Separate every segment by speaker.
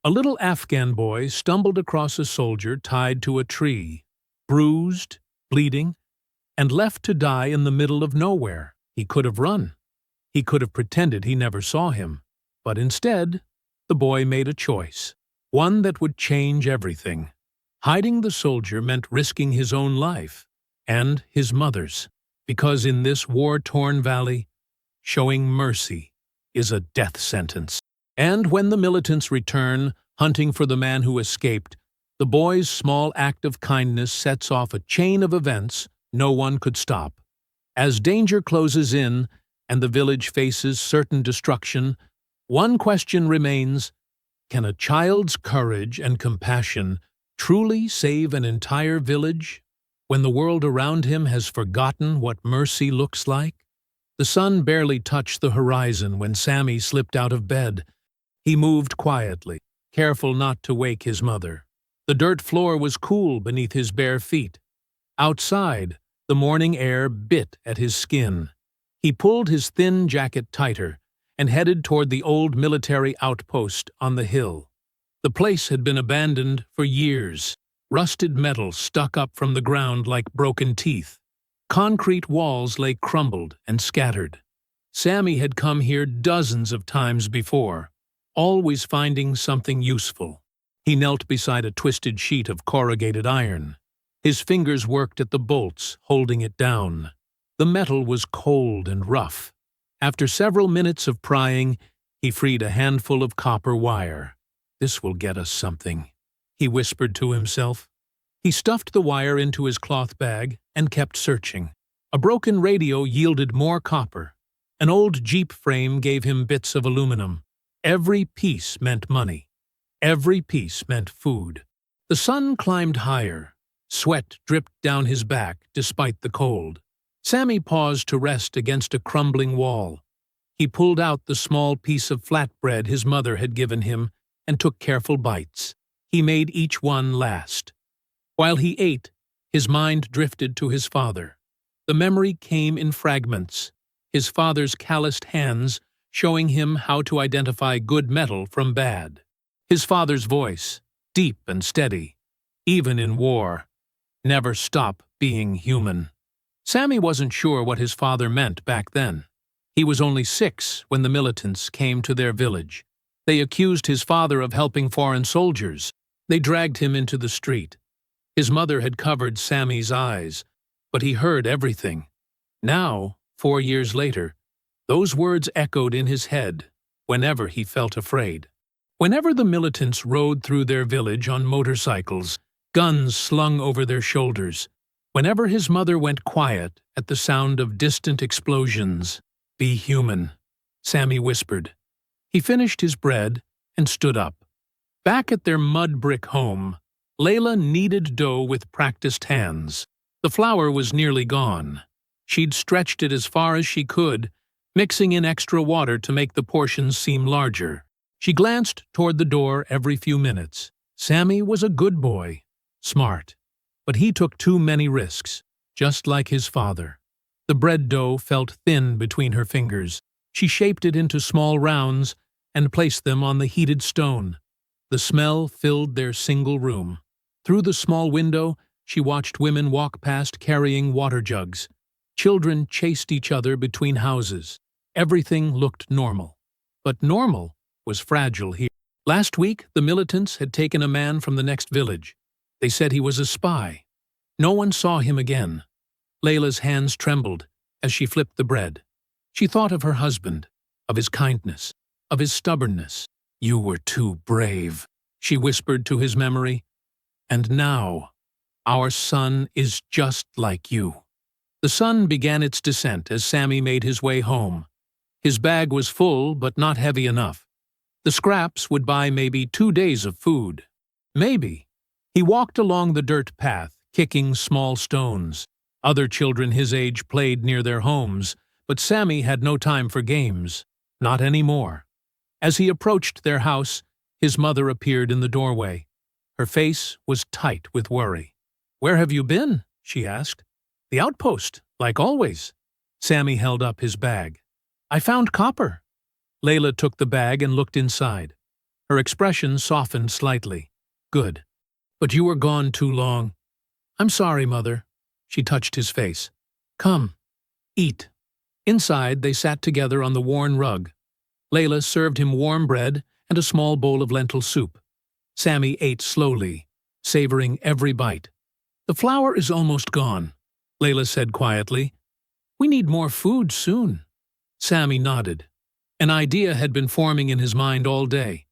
Speaker 1: A little Afghan boy stumbled across a soldier tied to a tree, bruised, bleeding, and left to die in the middle of nowhere. He could have run. He could have pretended he never saw him. But instead, the boy made a choice, one that would change everything. Hiding the soldier meant risking his own life, and his mother's, because in this war-torn valley, showing mercy is a death sentence. And when the militants return, hunting for the man who escaped, the boy's small act of kindness sets off a chain of events no one could stop. As danger closes in and the village faces certain destruction, one question remains: can a child's courage and compassion truly save an entire village when the world around him has forgotten what mercy looks like? The sun barely touched the horizon when Sammy slipped out of bed. He moved quietly, careful not to wake his mother. The dirt floor was cool beneath his bare feet. Outside, the morning air bit at his skin. He pulled his thin jacket tighter and headed toward the old military outpost on the hill. The place had been abandoned for years. Rusted metal stuck up from the ground like broken teeth. Concrete walls lay crumbled and scattered. Sammy had come here dozens of times before, always finding something useful. He knelt beside a twisted sheet of corrugated iron. His fingers worked at the bolts, holding it down. The metal was cold and rough. After several minutes of prying, he freed a handful of copper wire. "This will get us something," he whispered to himself. He stuffed the wire into his cloth bag and kept searching. A broken radio yielded more copper. An old Jeep frame gave him bits of aluminum. Every piece meant money. Every piece meant food. The sun climbed higher. Sweat dripped down his back despite the cold. Sammy paused to rest against a crumbling wall. He pulled out the small piece of flatbread his mother had given him and took careful bites. He made each one last. While he ate, his mind drifted to his father. The memory came in fragments, his father's calloused hands showing him how to identify good metal from bad. His father's voice, deep and steady, even in war. Never stop being human. Sammy wasn't sure what his father meant back then. He was only 6 when the militants came to their village. They accused his father of helping foreign soldiers. They dragged him into the street. His mother had covered Sammy's eyes, but he heard everything. Now, 4 years later, those words echoed in his head whenever he felt afraid. Whenever the militants rode through their village on motorcycles, guns slung over their shoulders, whenever his mother went quiet at the sound of distant explosions, "Be human," Sammy whispered. He finished his bread and stood up. Back at their mud brick home, Layla kneaded dough with practiced hands. The flour was nearly gone. She'd stretched it as far as she could, mixing in extra water to make the portions seem larger. She glanced toward the door every few minutes. Sammy was a good boy, smart, but he took too many risks, just like his father. The bread dough felt thin between her fingers. She shaped it into small rounds and placed them on the heated stone. The smell filled their single room. Through the small window, she watched women walk past carrying water jugs. Children chased each other between houses. Everything looked normal. But normal was fragile here. Last week, the militants had taken a man from the next village. They said he was a spy. No one saw him again. Layla's hands trembled as she flipped the bread. She thought of her husband, of his kindness, of his stubbornness. "You were too brave," she whispered to his memory. "And now, our son is just like you." The sun began its descent as Sammy made his way home. His bag was full, but not heavy enough. The scraps would buy maybe 2 days of food. Maybe. He walked along the dirt path, kicking small stones. Other children his age played near their homes, but Sammy had no time for games. Not anymore. As he approached their house, his mother appeared in the doorway. Her face was tight with worry. "Where have you been?" she asked. "The outpost, like always." Sammy held up his bag. "I found copper." Layla took the bag and looked inside. Her expression softened slightly. Good. But you were gone too long. I'm sorry, Mother. She touched his face. Come, eat. Inside, they sat together on the worn rug. Layla served him warm bread and a small bowl of lentil soup. Sammy ate slowly, savoring every bite. The flour is almost gone, Layla said quietly. We need more food soon. Sammy nodded. An idea had been forming in his mind all day.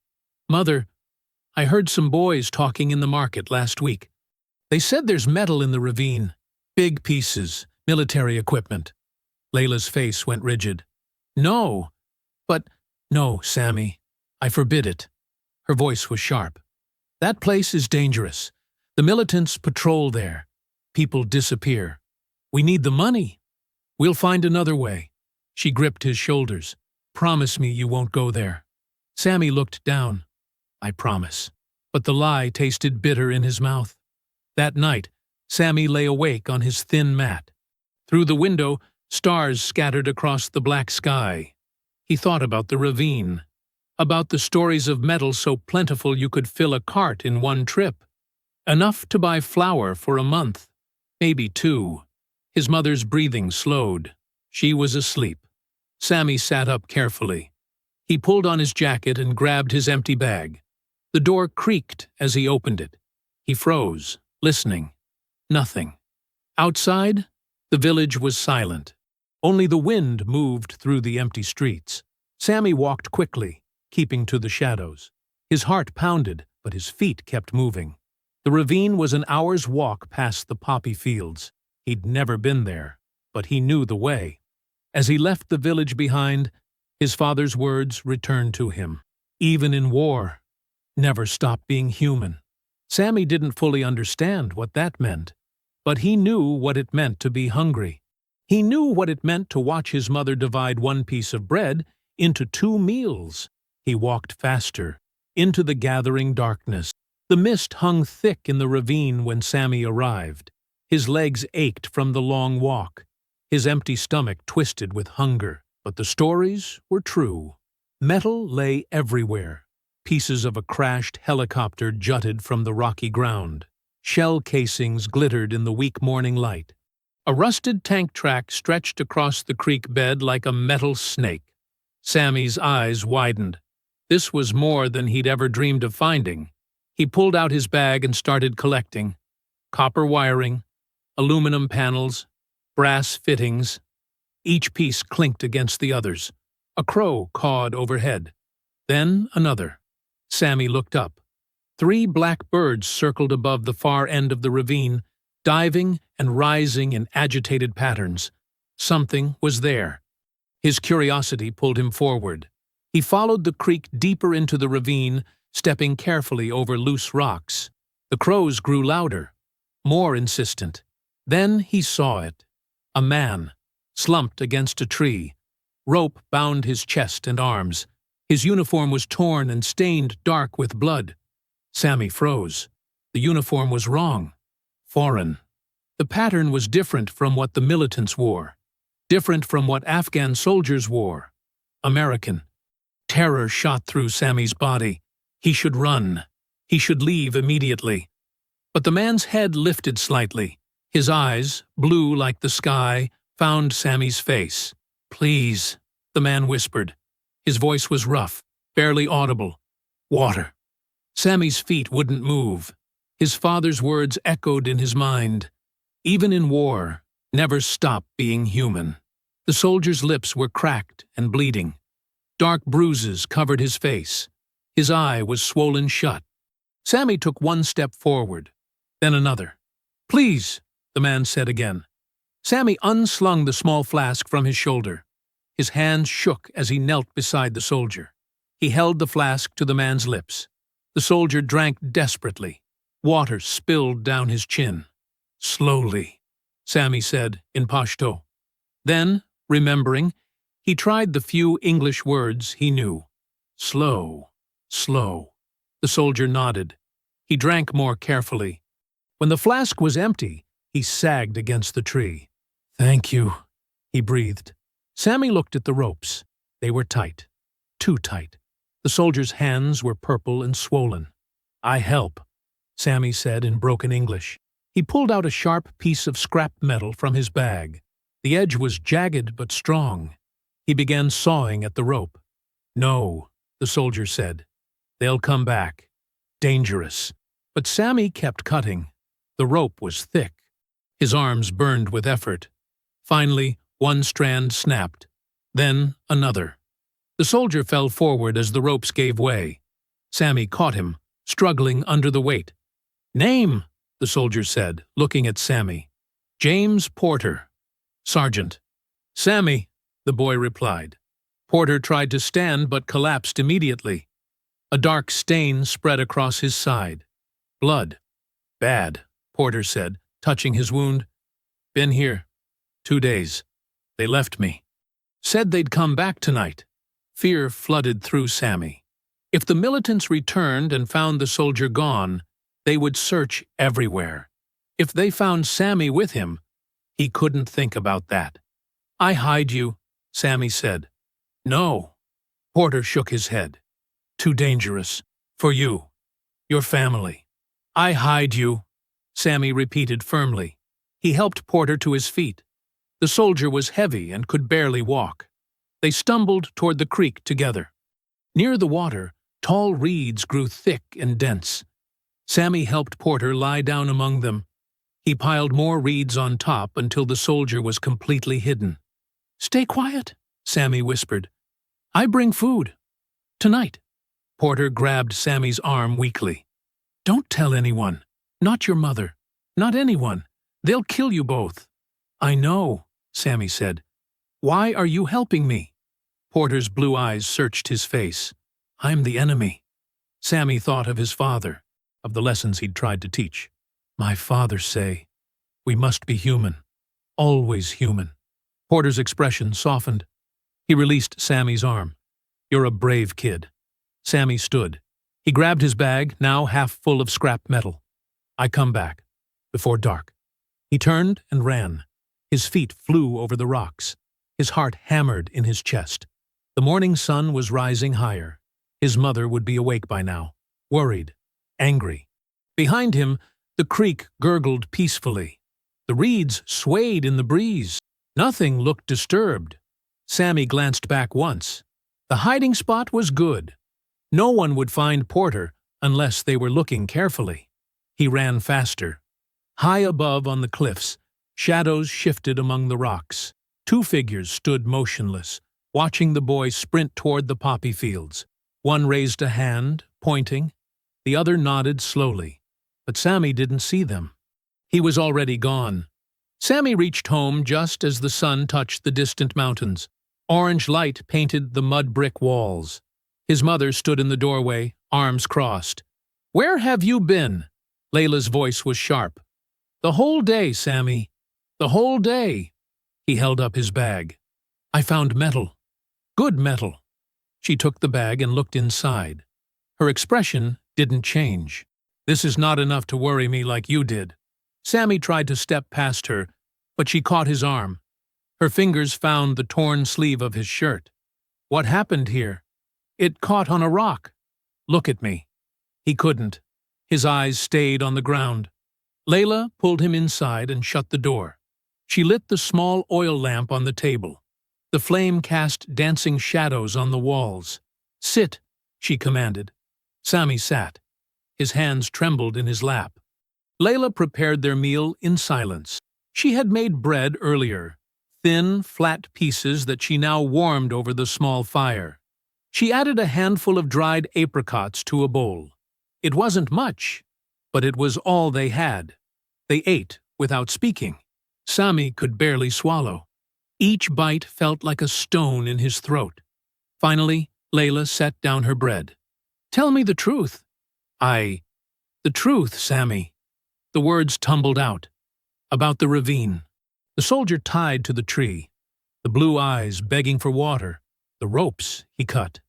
Speaker 1: Mother, I heard some boys talking in the market last week. They said there's metal in the ravine. Big pieces, military equipment. Layla's face went rigid. No, Sammy. I forbid it. Her voice was sharp. That place is dangerous. The militants patrol there. People disappear. We need the money. We'll find another way. She gripped his shoulders. Promise me you won't go there. Sammy looked down. I promise. But the lie tasted bitter in his mouth. That night, Sammy lay awake on his thin mat. Through the window, stars scattered across the black sky. He thought about the ravine, about the stories of metal so plentiful you could fill a cart in one trip. Enough to buy flour for a month, maybe 2. His mother's breathing slowed. She was asleep. Sammy sat up carefully. He pulled on his jacket and grabbed his empty bag. The door creaked as he opened it. He froze, listening. Nothing. Outside, the village was silent. Only the wind moved through the empty streets. Sammy walked quickly, keeping to the shadows. His heart pounded, but his feet kept moving. The ravine was an hour's walk past the poppy fields. He'd never been there, but he knew the way. As he left the village behind, his father's words returned to him. Even in war, never stop being human. Sammy didn't fully understand what that meant, but he knew what it meant to be hungry. He knew what it meant to watch his mother divide one piece of bread into 2 meals. He walked faster, into the gathering darkness. The mist hung thick in the ravine when Sammy arrived. His legs ached from the long walk. His empty stomach twisted with hunger. But the stories were true. Metal lay everywhere. Pieces of a crashed helicopter jutted from the rocky ground. Shell casings glittered in the weak morning light. A rusted tank track stretched across the creek bed like a metal snake. Sammy's eyes widened. This was more than he'd ever dreamed of finding. He pulled out his bag and started collecting. Copper wiring, aluminum panels, brass fittings. Each piece clinked against the others. A crow cawed overhead. Then another. Sammy looked up. 3 black birds circled above the far end of the ravine, diving and rising in agitated patterns. Something was there. His curiosity pulled him forward. He followed the creek deeper into the ravine, stepping carefully over loose rocks. The crows grew louder, more insistent. Then he saw it. A man, slumped against a tree. Rope bound his chest and arms. His uniform was torn and stained dark with blood. Sammy froze. The uniform was wrong. Foreign. The pattern was different from what the militants wore. Different from what Afghan soldiers wore. American. Terror shot through Sammy's body. He should run. He should leave immediately. But the man's head lifted slightly. His eyes, blue like the sky, found Sammy's face. Please, the man whispered. His voice was rough, barely audible. Water. Sammy's feet wouldn't move. His father's words echoed in his mind. Even in war, never stop being human. The soldier's lips were cracked and bleeding. Dark bruises covered his face. His eye was swollen shut. Sammy took 1 step forward, then another. Please, the man said again. Sammy unslung the small flask from his shoulder. His hands shook as he knelt beside the soldier. He held the flask to the man's lips. The soldier drank desperately. Water spilled down his chin. Slowly, Sammy said in Pashto. Then, remembering, he tried the few English words he knew. Slow, slow. The soldier nodded. He drank more carefully. When the flask was empty, he sagged against the tree. Thank you, he breathed. Sammy looked at the ropes. They were tight. Too tight. The soldier's hands were purple and swollen. "I help," Sammy said in broken English. He pulled out a sharp piece of scrap metal from his bag. The edge was jagged but strong. He began sawing at the rope. "No," the soldier said. "They'll come back. Dangerous." But Sammy kept cutting. The rope was thick. His arms burned with effort. Finally, one strand snapped. Then another. The soldier fell forward as the ropes gave way. Sammy caught him, struggling under the weight. "Name," the soldier said, looking at Sammy. "James Porter, Sergeant." "Sammy," the boy replied. Porter tried to stand but collapsed immediately. A dark stain spread across his side. "Blood. Bad," Porter said, touching his wound. "Been here 2 days. They left me. Said they'd come back tonight." Fear flooded through Sammy. If the militants returned and found the soldier gone, they would search everywhere. If they found Sammy with him, he couldn't think about that. "I hide you," Sammy said. "No." Porter shook his head. "Too dangerous. For you. Your family." "I hide you," Sammy repeated firmly. He helped Porter to his feet. The soldier was heavy and could barely walk. They stumbled toward the creek together. Near the water, tall reeds grew thick and dense. Sammy helped Porter lie down among them. He piled more reeds on top until the soldier was completely hidden. "Stay quiet," Sammy whispered. "I bring food. Tonight." Porter grabbed Sammy's arm weakly. "Don't tell anyone. Not your mother. Not anyone. They'll kill you both." "I know," Sammy said. "Why are you helping me?" Porter's blue eyes searched his face. "I'm the enemy." Sammy thought of his father, of the lessons he'd tried to teach. "My father say, we must be human. Always human." Porter's expression softened. He released Sammy's arm. "You're a brave kid." Sammy stood. He grabbed his bag, now half full of scrap metal. "I come back. Before dark." He turned and ran. His feet flew over the rocks. His heart hammered in his chest. The morning sun was rising higher. His mother would be awake by now, worried, angry. Behind him, the creek gurgled peacefully. The reeds swayed in the breeze. Nothing looked disturbed. Sammy glanced back once. The hiding spot was good. No one would find Porter unless they were looking carefully. He ran faster. High above on the cliffs, shadows shifted among the rocks. 2 figures stood motionless, watching the boy sprint toward the poppy fields. One raised a hand, pointing. The other nodded slowly. But Sammy didn't see them. He was already gone. Sammy reached home just as the sun touched the distant mountains. Orange light painted the mud brick walls. His mother stood in the doorway, arms crossed. "Where have you been?" Layla's voice was sharp. "The whole day, Sammy. The whole day." He held up his bag. "I found metal. Good metal." She took the bag and looked inside. Her expression didn't change. "This is not enough to worry me like you did." Sammy tried to step past her, but she caught his arm. Her fingers found the torn sleeve of his shirt. "What happened here?" "It caught on a rock." "Look at me." He couldn't. His eyes stayed on the ground. Layla pulled him inside and shut the door. She lit the small oil lamp on the table. The flame cast dancing shadows on the walls. "Sit," she commanded. Sammy sat. His hands trembled in his lap. Layla prepared their meal in silence. She had made bread earlier, thin, flat pieces that she now warmed over the small fire. She added a handful of dried apricots to a bowl. It wasn't much, but it was all they had. They ate without speaking. Sammy could barely swallow. Each bite felt like a stone in his throat. Finally, Layla set down her bread. "Tell me the truth." "The truth, Sammy." The words tumbled out. "About the ravine." The soldier tied to the tree. The blue eyes begging for water. The ropes he cut.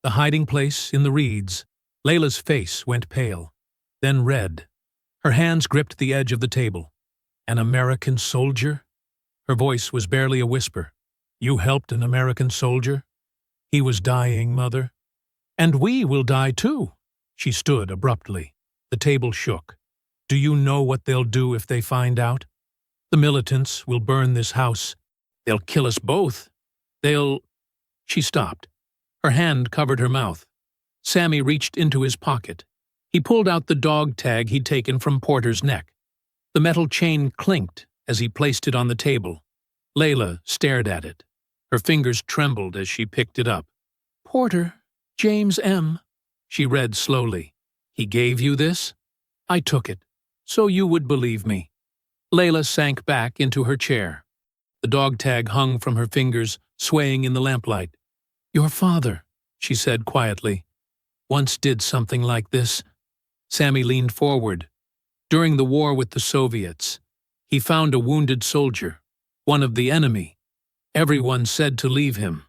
Speaker 1: The hiding place in the reeds. Layla's face went pale, then red. Her hands gripped the edge of the table. "An American soldier?" Her voice was barely a whisper. "You helped an American soldier?" "He was dying, Mother." And we will die too. She stood abruptly. The table shook. Do you know what they'll do if they find out? The militants will burn this house. They'll kill us both. They'll... She stopped. Her hand covered her mouth. Sammy reached into his pocket. He pulled out the dog tag he'd taken from Porter's neck. The metal chain clinked as he placed it on the table. Layla stared at it. Her fingers trembled as she picked it up. Porter, James M. She read slowly. He gave you this? I took it, so you would believe me. Layla sank back into her chair. The dog tag hung from her fingers, swaying in the lamplight. Your father, she said quietly, once did something like this. Sammy leaned forward. During the war with the Soviets, he found a wounded soldier, one of the enemy. Everyone said to leave him,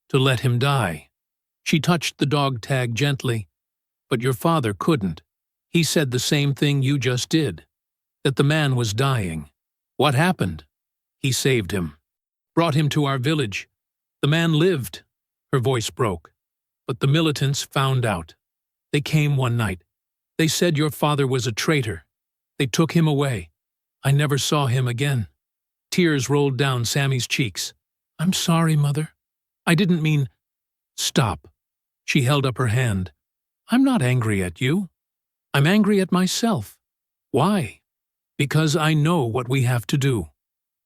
Speaker 1: to let him die. She touched the dog tag gently, but your father couldn't. He said the same thing you just did, that the man was dying. What happened? He saved him, brought him to our village. The man lived. Her voice broke. But the militants found out. They came one night. They said your father was a traitor. They took him away. I never saw him again. Tears rolled down Sammy's cheeks. I'm sorry, Mother. I didn't mean... Stop. She held up her hand. I'm not angry at you. I'm angry at myself. Why? Because I know what we have to do.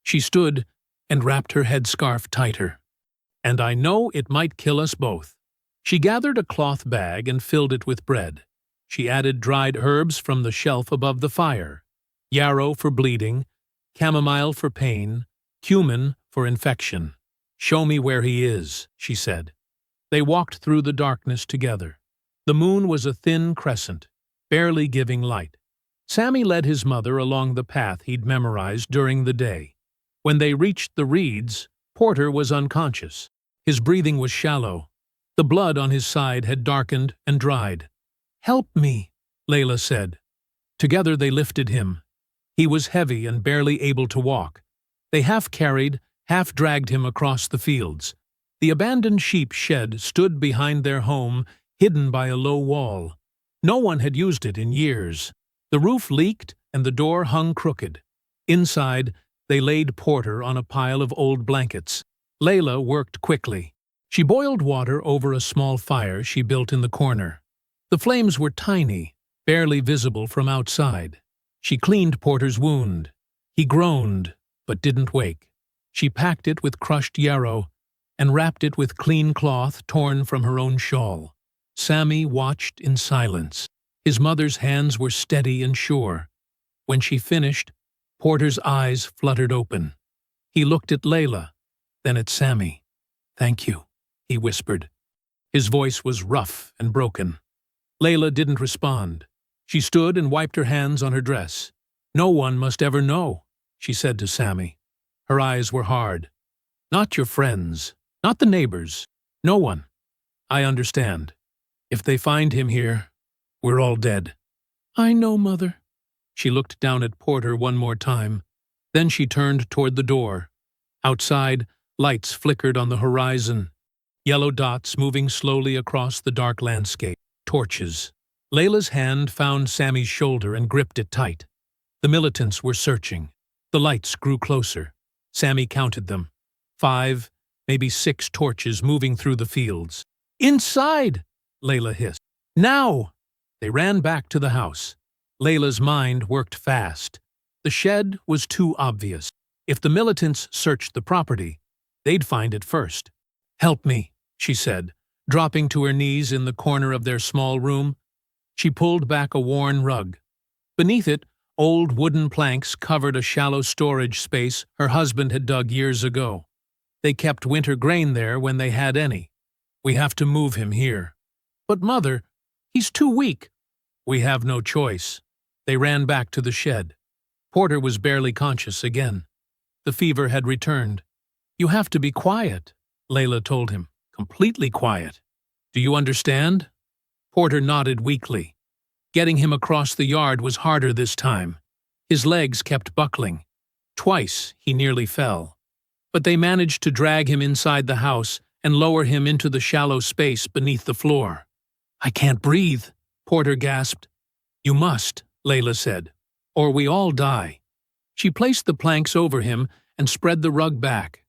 Speaker 1: She stood and wrapped her headscarf tighter. And I know it might kill us both. She gathered a cloth bag and filled it with bread. She added dried herbs from the shelf above the fire. Yarrow for bleeding, chamomile for pain, cumin for infection. Show me where he is, she said. They walked through the darkness together. The moon was a thin crescent, barely giving light. Sammy led his mother along the path he'd memorized during the day. When they reached the reeds, Porter was unconscious. His breathing was shallow. The blood on his side had darkened and dried. Help me, Layla said. Together they lifted him. He was heavy and barely able to walk. They half-carried, half-dragged him across the fields. The abandoned sheep shed stood behind their home, hidden by a low wall. No one had used it in years. The roof leaked and the door hung crooked. Inside, they laid Porter on a pile of old blankets. Layla worked quickly. She boiled water over a small fire she built in the corner. The flames were tiny, barely visible from outside. She cleaned Porter's wound. He groaned, but didn't wake. She packed it with crushed yarrow and wrapped it with clean cloth torn from her own shawl. Sammy watched in silence. His mother's hands were steady and sure. When she finished, Porter's eyes fluttered open. He looked at Layla, then at Sammy. Thank you, he whispered. His voice was rough and broken. Layla didn't respond. She stood and wiped her hands on her dress. No one must ever know, she said to Sammy. Her eyes were hard. Not your friends, not the neighbors, no one. I understand. If they find him here, we're all dead. I know, Mother. She looked down at Porter one more time. Then she turned toward the door. Outside, lights flickered on the horizon. Yellow dots moving slowly across the dark landscape. Torches. Layla's hand found Sammy's shoulder and gripped it tight. The militants were searching. The lights grew closer. Sammy counted them. 5, maybe 6 torches moving through the fields. Inside! Layla hissed. Now! They ran back to the house. Layla's mind worked fast. The shed was too obvious. If the militants searched the property, they'd find it first. Help me, she said, dropping to her knees in the corner of their small room. She pulled back a worn rug. Beneath it, old wooden planks covered a shallow storage space her husband had dug years ago. They kept winter grain there when they had any. We have to move him here. But, Mother, he's too weak. We have no choice. They ran back to the shed. Porter was barely conscious again. The fever had returned. You have to be quiet, Layla told him. Completely quiet. Do you understand? Porter nodded weakly. Getting him across the yard was harder this time. His legs kept buckling. Twice he nearly fell. But they managed to drag him inside the house and lower him into the shallow space beneath the floor. I can't breathe, Porter gasped. You must, Layla said, or we all die. She placed the planks over him and spread the rug back.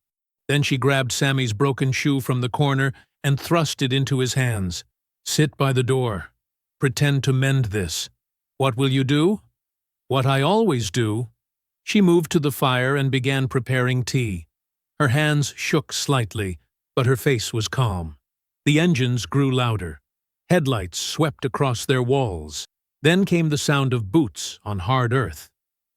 Speaker 1: Then she grabbed Sammy's broken shoe from the corner and thrust it into his hands. Sit by the door. Pretend to mend this. What will you do? What I always do. She moved to the fire and began preparing tea. Her hands shook slightly, but her face was calm. The engines grew louder. Headlights swept across their walls. Then came the sound of boots on hard earth.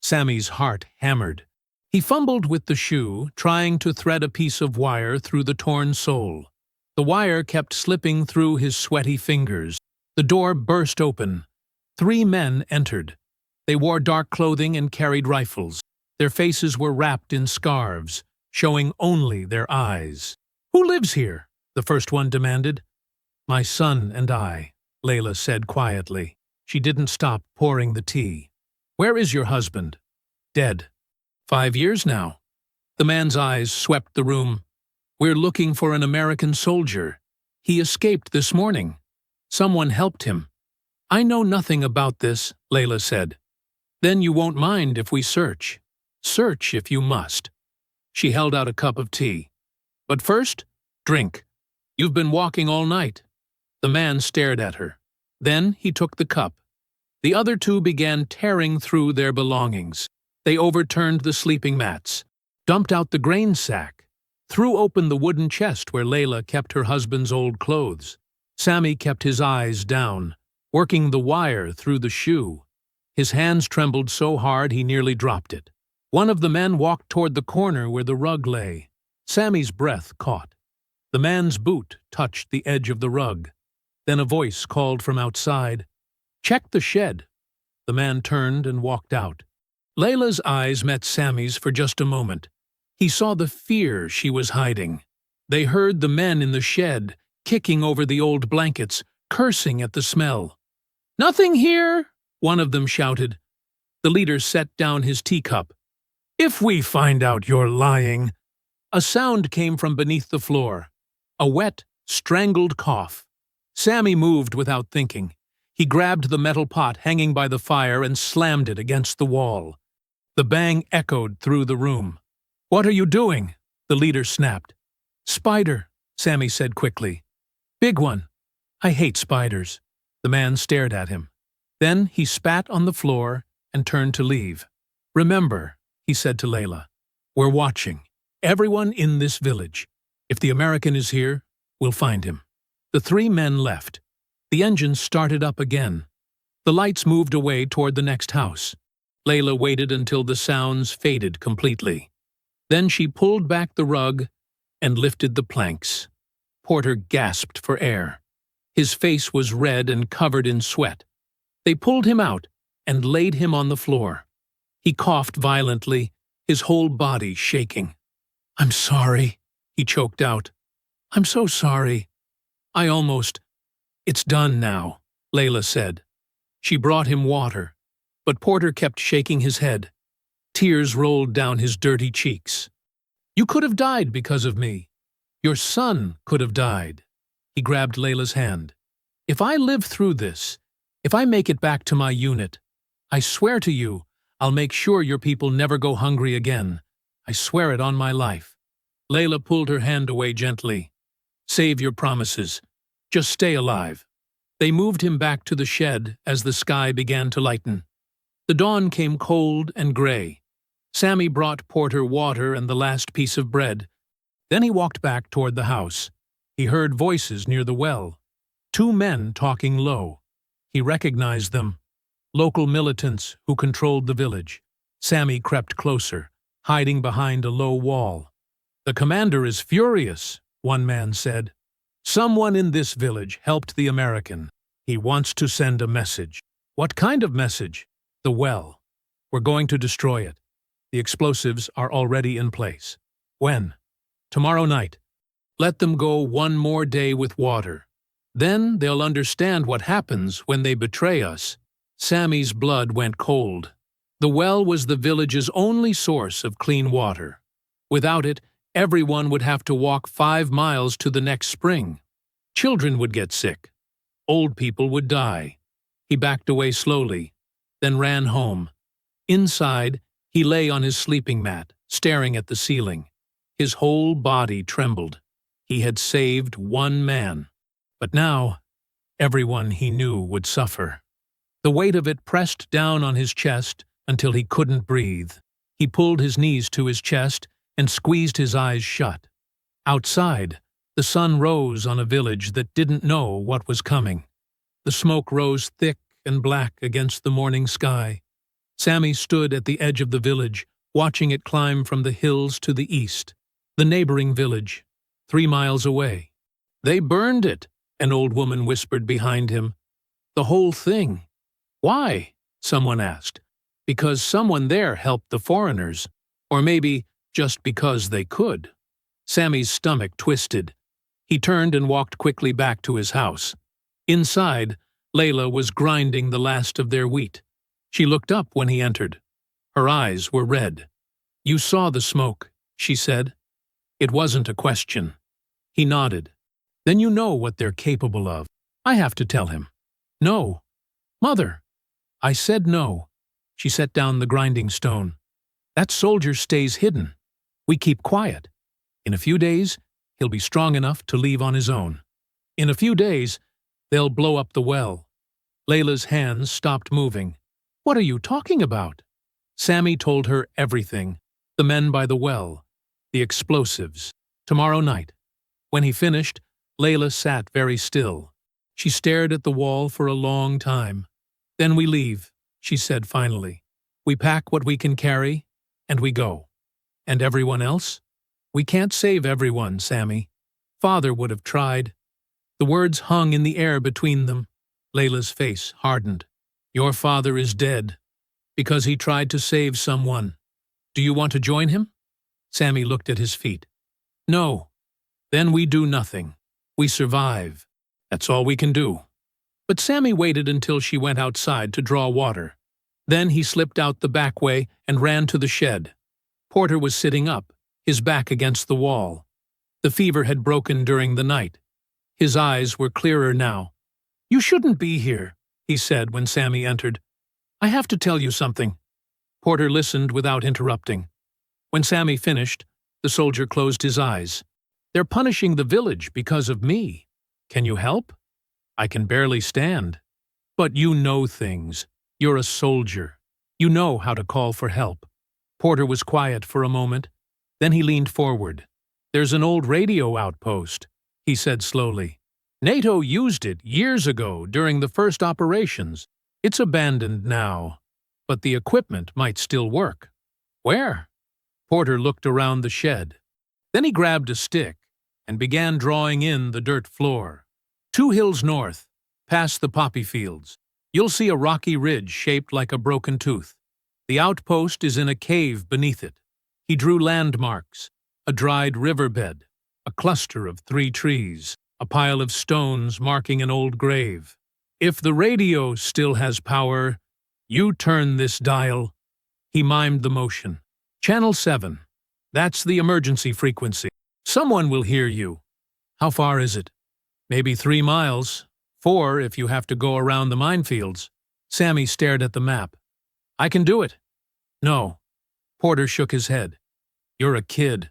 Speaker 1: Sammy's heart hammered. He fumbled with the shoe, trying to thread a piece of wire through the torn sole. The wire kept slipping through his sweaty fingers. The door burst open. 3 men entered. They wore dark clothing and carried rifles. Their faces were wrapped in scarves, showing only their eyes. Who lives here? The first one demanded. My son and I, Layla said quietly. She didn't stop pouring the tea. Where is your husband? Dead. 5 years now. The man's eyes swept the room. We're looking for an American soldier. He escaped this morning. Someone helped him. I know nothing about this, Layla said. Then you won't mind if we search. Search if you must. She held out a cup of tea. But first, drink. You've been walking all night. The man stared at her. Then he took the cup. The other 2 began tearing through their belongings. They overturned the sleeping mats, dumped out the grain sack, threw open the wooden chest where Layla kept her husband's old clothes. Sammy kept his eyes down, working the wire through the shoe. His hands trembled so hard he nearly dropped it. One of the men walked toward the corner where the rug lay. Sammy's breath caught. The man's boot touched the edge of the rug. Then a voice called from outside, "Check the shed." The man turned and walked out. Layla's eyes met Sammy's for just a moment. He saw the fear she was hiding. They heard the men in the shed, kicking over the old blankets, cursing at the smell. "Nothing here," one of them shouted. The leader set down his teacup. "If we find out you're lying—" A sound came from beneath the floor. A wet, strangled cough. Sammy moved without thinking. He grabbed the metal pot hanging by the fire and slammed it against the wall. The bang echoed through the room. "What are you doing?" the leader snapped. "Spider," Sammy said quickly. "Big one. I hate spiders." The man stared at him. Then he spat on the floor and turned to leave. "Remember," he said to Layla, "we're watching. Everyone in this village. If the American is here, we'll find him." The 3 men left. The engine started up again. The lights moved away toward the next house. Layla waited until the sounds faded completely. Then she pulled back the rug and lifted the planks. Porter gasped for air. His face was red and covered in sweat. They pulled him out and laid him on the floor. He coughed violently, his whole body shaking. "I'm sorry," he choked out. "I'm so sorry. It's done now," Layla said. She brought him water, but Porter kept shaking his head. Tears rolled down his dirty cheeks. "You could have died because of me. Your son could have died." He grabbed Layla's hand. "If I live through this, if I make it back to my unit, I swear to you, I'll make sure your people never go hungry again. I swear it on my life." Layla pulled her hand away gently. "Save your promises. Just stay alive." They moved him back to the shed as the sky began to lighten. The dawn came cold and gray. Sammy brought Porter water and the last piece of bread. Then he walked back toward the house. He heard voices near the well. 2 men talking low. He recognized them. Local militants who controlled the village. Sammy crept closer, hiding behind a low wall. "The commander is furious," one man said. "Someone in this village helped the American. He wants to send a message." "What kind of message?" "The well. We're going to destroy it. The explosives are already in place." "When?" "Tomorrow night. Let them go 1 more day with water. Then they'll understand what happens when they betray us." Sammy's blood went cold. The well was the village's only source of clean water. Without it, everyone would have to walk 5 miles to the next spring. Children would get sick. Old people would die. He backed away slowly, then ran home. Inside, he lay on his sleeping mat, staring at the ceiling. His whole body trembled. He had saved one man. But now, everyone he knew would suffer. The weight of it pressed down on his chest until he couldn't breathe. He pulled his knees to his chest and squeezed his eyes shut. Outside, the sun rose on a village that didn't know what was coming. The smoke rose thick and black against the morning sky. Sammy stood at the edge of the village, watching it climb from the hills to the east. The neighboring village, 3 miles away. "They burned it," an old woman whispered behind him. "The whole thing." "Why?" someone asked. "Because someone there helped the foreigners. Or maybe just because they could." Sammy's stomach twisted. He turned and walked quickly back to his house. Inside, Layla was grinding the last of their wheat. She looked up when he entered. Her eyes were red. "You saw the smoke," she said. It wasn't a question. He nodded. "Then you know what they're capable of." "I have to tell him." "No." "Mother." "I said no." She set down the grinding stone. "That soldier stays hidden. We keep quiet. In a few days, he'll be strong enough to leave on his own. In a few days, they'll blow up the well." Layla's hands stopped moving. "What are you talking about?" Sammy told her everything. The men by the well. The explosives. Tomorrow night. When he finished, Layla sat very still. She stared at the wall for a long time. "Then we leave," she said finally. "We pack what we can carry, and we go." "And everyone else?" "We can't save everyone, Sammy. Father would have tried." The words hung in the air between them. Layla's face hardened. "Your father is dead, because he tried to save someone. Do you want to join him?" Sammy looked at his feet. "No." "Then we do nothing. We survive. That's all we can do." But Sammy waited until she went outside to draw water. Then he slipped out the back way and ran to the shed. Porter was sitting up, his back against the wall. The fever had broken during the night. His eyes were clearer now. "You shouldn't be here," he said when Sammy entered. "I have to tell you something." Porter listened without interrupting. When Sammy finished, the soldier closed his eyes. "They're punishing the village because of me. Can you help?" "I can barely stand." "But you know things. You're a soldier. You know how to call for help." Porter was quiet for a moment. Then he leaned forward. "There's an old radio outpost," he said slowly. "NATO used it years ago during the first operations. It's abandoned now, but the equipment might still work." "Where?" Porter looked around the shed. Then he grabbed a stick and began drawing in the dirt floor. 2 hills north, past the poppy fields, you'll see a rocky ridge shaped like a broken tooth. The outpost is in a cave beneath it. He drew landmarks, a dried riverbed, a cluster of 3 trees, a pile of stones marking an old grave. "If the radio still has power, you turn this dial." He mimed the motion. "Channel 7. That's the emergency frequency. Someone will hear you." "How far is it?" "Maybe 3 miles. 4 if you have to go around the minefields." Sammy stared at the map. "I can do it." "No." Porter shook his head. "You're a kid.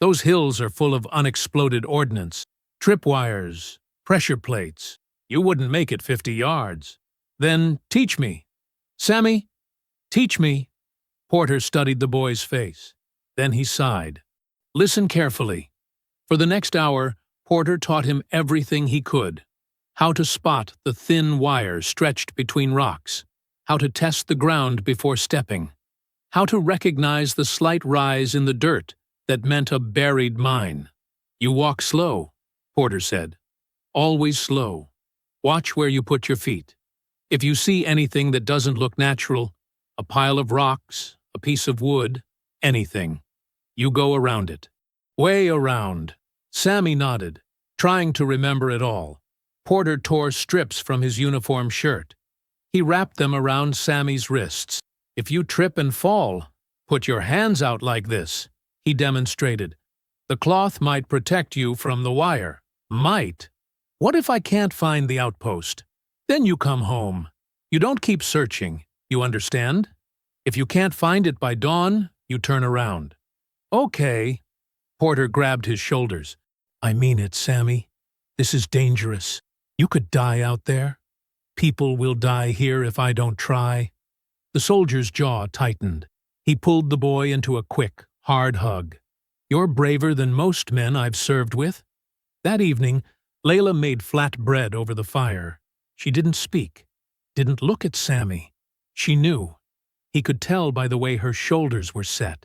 Speaker 1: Those hills are full of unexploded ordnance. Tripwires, pressure plates. You wouldn't make it 50 yards. Then teach me." "Sammy, teach me." Porter studied the boy's face. Then he sighed. "Listen carefully." For the next hour, Porter taught him everything he could. How to spot the thin wire stretched between rocks. How to test the ground before stepping. How to recognize the slight rise in the dirt that meant a buried mine. "You walk slow," Porter said. "Always slow. Watch where you put your feet. If you see anything that doesn't look natural, a pile of rocks, a piece of wood, anything, you go around it." "Way around." Sammy nodded, trying to remember it all. Porter tore strips from his uniform shirt. He wrapped them around Sammy's wrists. "If you trip and fall, put your hands out like this," he demonstrated. "The cloth might protect you from the wire." "Might." What if I can't find the outpost? Then you come home. You don't keep searching, you understand? If you can't find it by dawn, you turn around. Okay. Porter grabbed his shoulders. I mean it, Sammy. This is dangerous. You could die out there. People will die here if I don't try. The soldier's jaw tightened. He pulled the boy into a quick, hard hug. You're braver than most men I've served with. That evening, Layla made flat bread over the fire. She didn't speak, didn't look at Sammy. She knew. He could tell by the way her shoulders were set,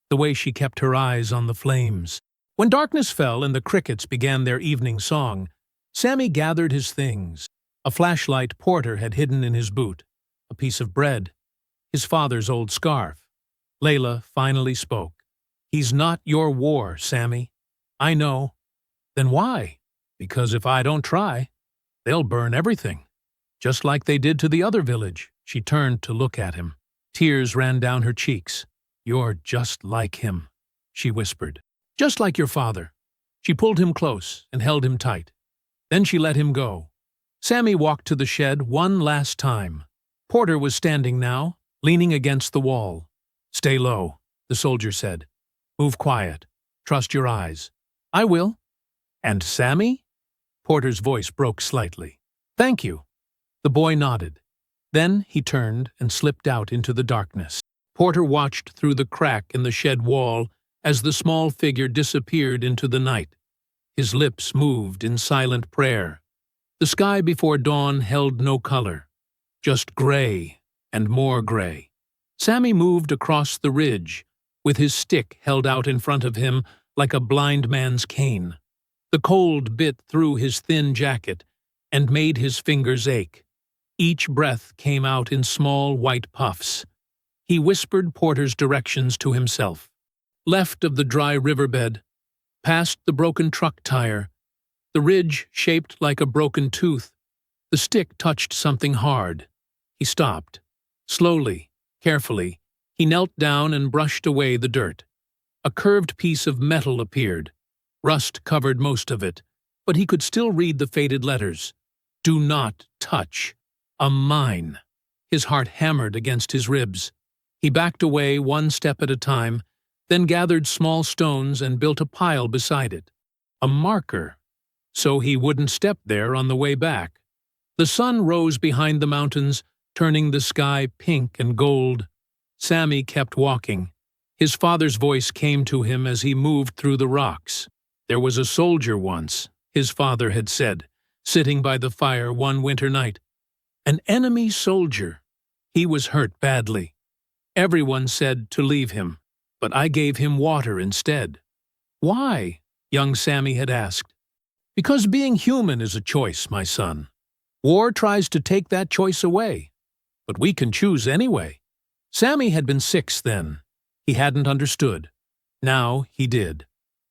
Speaker 1: the way she kept her eyes on the flames. When darkness fell and the crickets began their evening song, Sammy gathered his things. A flashlight Porter had hidden in his boot, a piece of bread, his father's old scarf. Layla finally spoke. He's not your war, Sammy. I know. Then why? Because if I don't try, they'll burn everything. Just like they did to the other village. She turned to look at him. Tears ran down her cheeks. You're just like him, she whispered. Just like your father. She pulled him close and held him tight. Then she let him go. Sammy walked to the shed one last time. Porter was standing now, leaning against the wall. Stay low, the soldier said. Move quiet. Trust your eyes. I will. And Sammy? Porter's voice broke slightly. Thank you. The boy nodded. Then he turned and slipped out into the darkness. Porter watched through the crack in the shed wall as the small figure disappeared into the night. His lips moved in silent prayer. The sky before dawn held no color, just gray and more gray. Sammy moved across the ridge, with his stick held out in front of him like a blind man's cane. The cold bit through his thin jacket and made his fingers ache. Each breath came out in small white puffs. He whispered Porter's directions to himself. Left of the dry riverbed, past the broken truck tire, the ridge shaped like a broken tooth. The stick touched something hard. He stopped. Slowly, carefully, he knelt down and brushed away the dirt. A curved piece of metal appeared. Rust covered most of it, but he could still read the faded letters. Do not touch. A mine. His heart hammered against his ribs. He backed away one step at a time, then gathered small stones and built a pile beside it. A marker, so he wouldn't step there on the way back. The sun rose behind the mountains, turning the sky pink and gold. Sammy kept walking. His father's voice came to him as he moved through the rocks. There was a soldier once, his father had said, sitting by the fire one winter night. An enemy soldier. He was hurt badly. Everyone said to leave him, but I gave him water instead. Why? Young Sammy had asked. Because being human is a choice, my son. War tries to take that choice away, but we can choose anyway. Sammy had been 6 then. He hadn't understood. Now he did.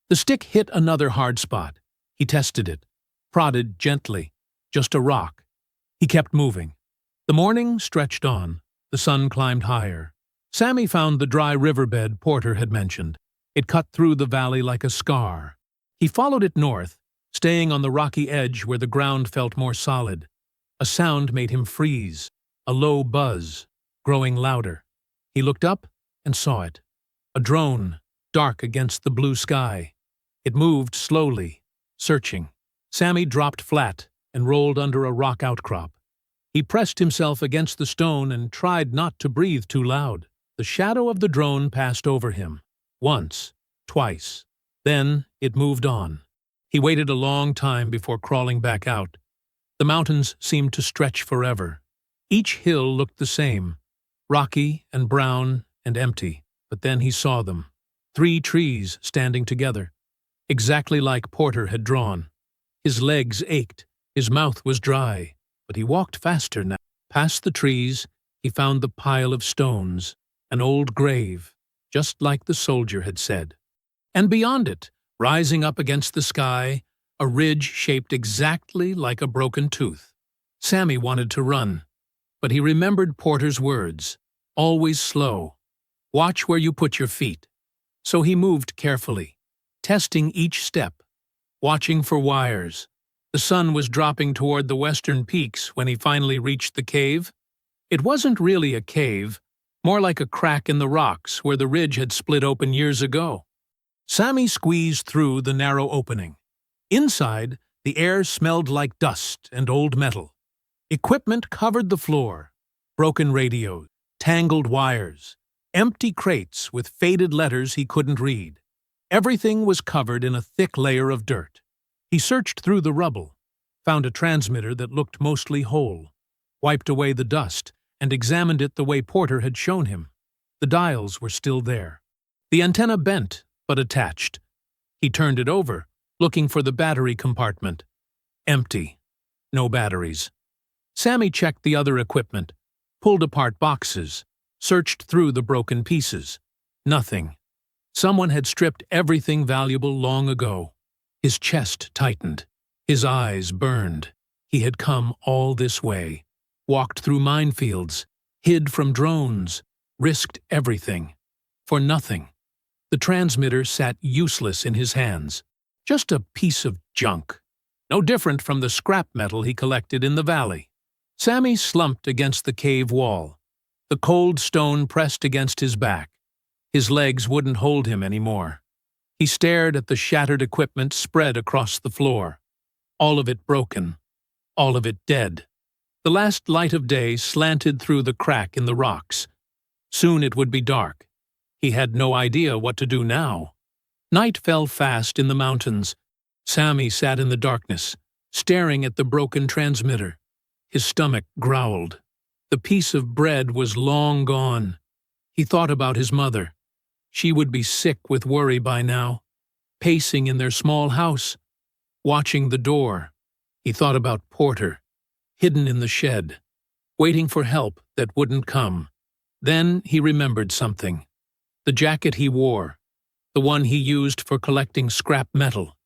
Speaker 1: The stick hit another hard spot. He tested it, prodded gently, just a rock. He kept moving. The morning stretched on. The sun climbed higher. Sammy found the dry riverbed Porter had mentioned. It cut through the valley like a scar. He followed it north, staying on the rocky edge where the ground felt more solid. A sound made him freeze, a low buzz, growing louder. He looked up and saw it. A drone, dark against the blue sky. It moved slowly, searching. Sammy dropped flat and rolled under a rock outcrop. He pressed himself against the stone and tried not to breathe too loud. The shadow of the drone passed over him. Once, twice. Then it moved on. He waited a long time before crawling back out. The mountains seemed to stretch forever. Each hill looked the same, rocky and brown and empty. But then he saw them. 3 trees standing together, exactly like Porter had drawn. His legs ached, his mouth was dry, but he walked faster now. Past the trees, he found the pile of stones, an old grave, just like the soldier had said. And beyond it, rising up against the sky, a ridge shaped exactly like a broken tooth. Sammy wanted to run, but he remembered Porter's words, always slow. Watch where you put your feet. So he moved carefully, testing each step, watching for wires. The sun was dropping toward the western peaks when he finally reached the cave. It wasn't really a cave, more like a crack in the rocks where the ridge had split open years ago. Sammy squeezed through the narrow opening. Inside, the air smelled like dust and old metal. Equipment covered the floor: broken radios, tangled wires, empty crates with faded letters he couldn't read. Everything was covered in a thick layer of dirt. He searched through the rubble, found a transmitter that looked mostly whole, wiped away the dust, and examined it the way Porter had shown him. The dials were still there. The antenna bent, but attached. He turned it over, looking for the battery compartment. Empty. No batteries. Sammy checked the other equipment, pulled apart boxes, searched through the broken pieces. Nothing. Someone had stripped everything valuable long ago. His chest tightened. His eyes burned. He had come all this way, walked through minefields, hid from drones, risked everything. For nothing. The transmitter sat useless in his hands. Just a piece of junk. No different from the scrap metal he collected in the valley. Sammy slumped against the cave wall. The cold stone pressed against his back. His legs wouldn't hold him anymore. He stared at the shattered equipment spread across the floor. All of it broken. All of it dead. The last light of day slanted through the crack in the rocks. Soon it would be dark. He had no idea what to do now. Night fell fast in the mountains. Sammy sat in the darkness, staring at the broken transmitter. His stomach growled. The piece of bread was long gone. He thought about his mother. She would be sick with worry by now, pacing in their small house, watching the door. He thought about Porter, hidden in the shed, waiting for help that wouldn't come. Then he remembered something. The jacket he wore, the one he used for collecting scrap metal.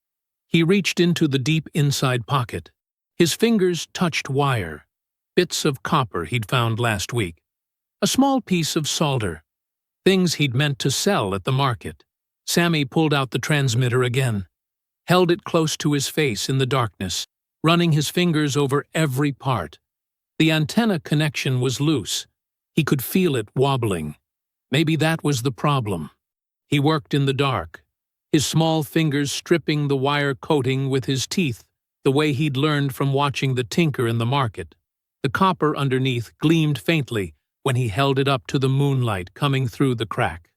Speaker 1: He reached into the deep inside pocket. His fingers touched wire, bits of copper he'd found last week, a small piece of solder, things he'd meant to sell at the market. Sammy pulled out the transmitter again, held it close to his face in the darkness, running his fingers over every part. The antenna connection was loose. He could feel it wobbling. Maybe that was the problem. He worked in the dark, his small fingers stripping the wire coating with his teeth, the way he'd learned from watching the tinker in the market. The copper underneath gleamed faintly when he held it up to the moonlight coming through the crack.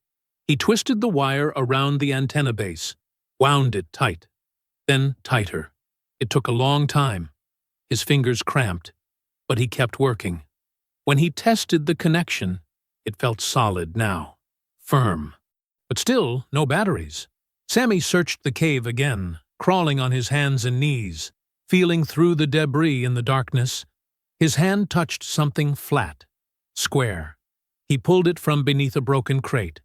Speaker 1: He twisted the wire around the antenna base, wound it tight, then tighter. It took a long time. His fingers cramped, but he kept working. When he tested the connection, it felt solid now, firm. But still, no batteries. Sammy searched the cave again, crawling on his hands and knees, feeling through the debris in the darkness. His hand touched something flat, square. He pulled it from beneath a broken crate.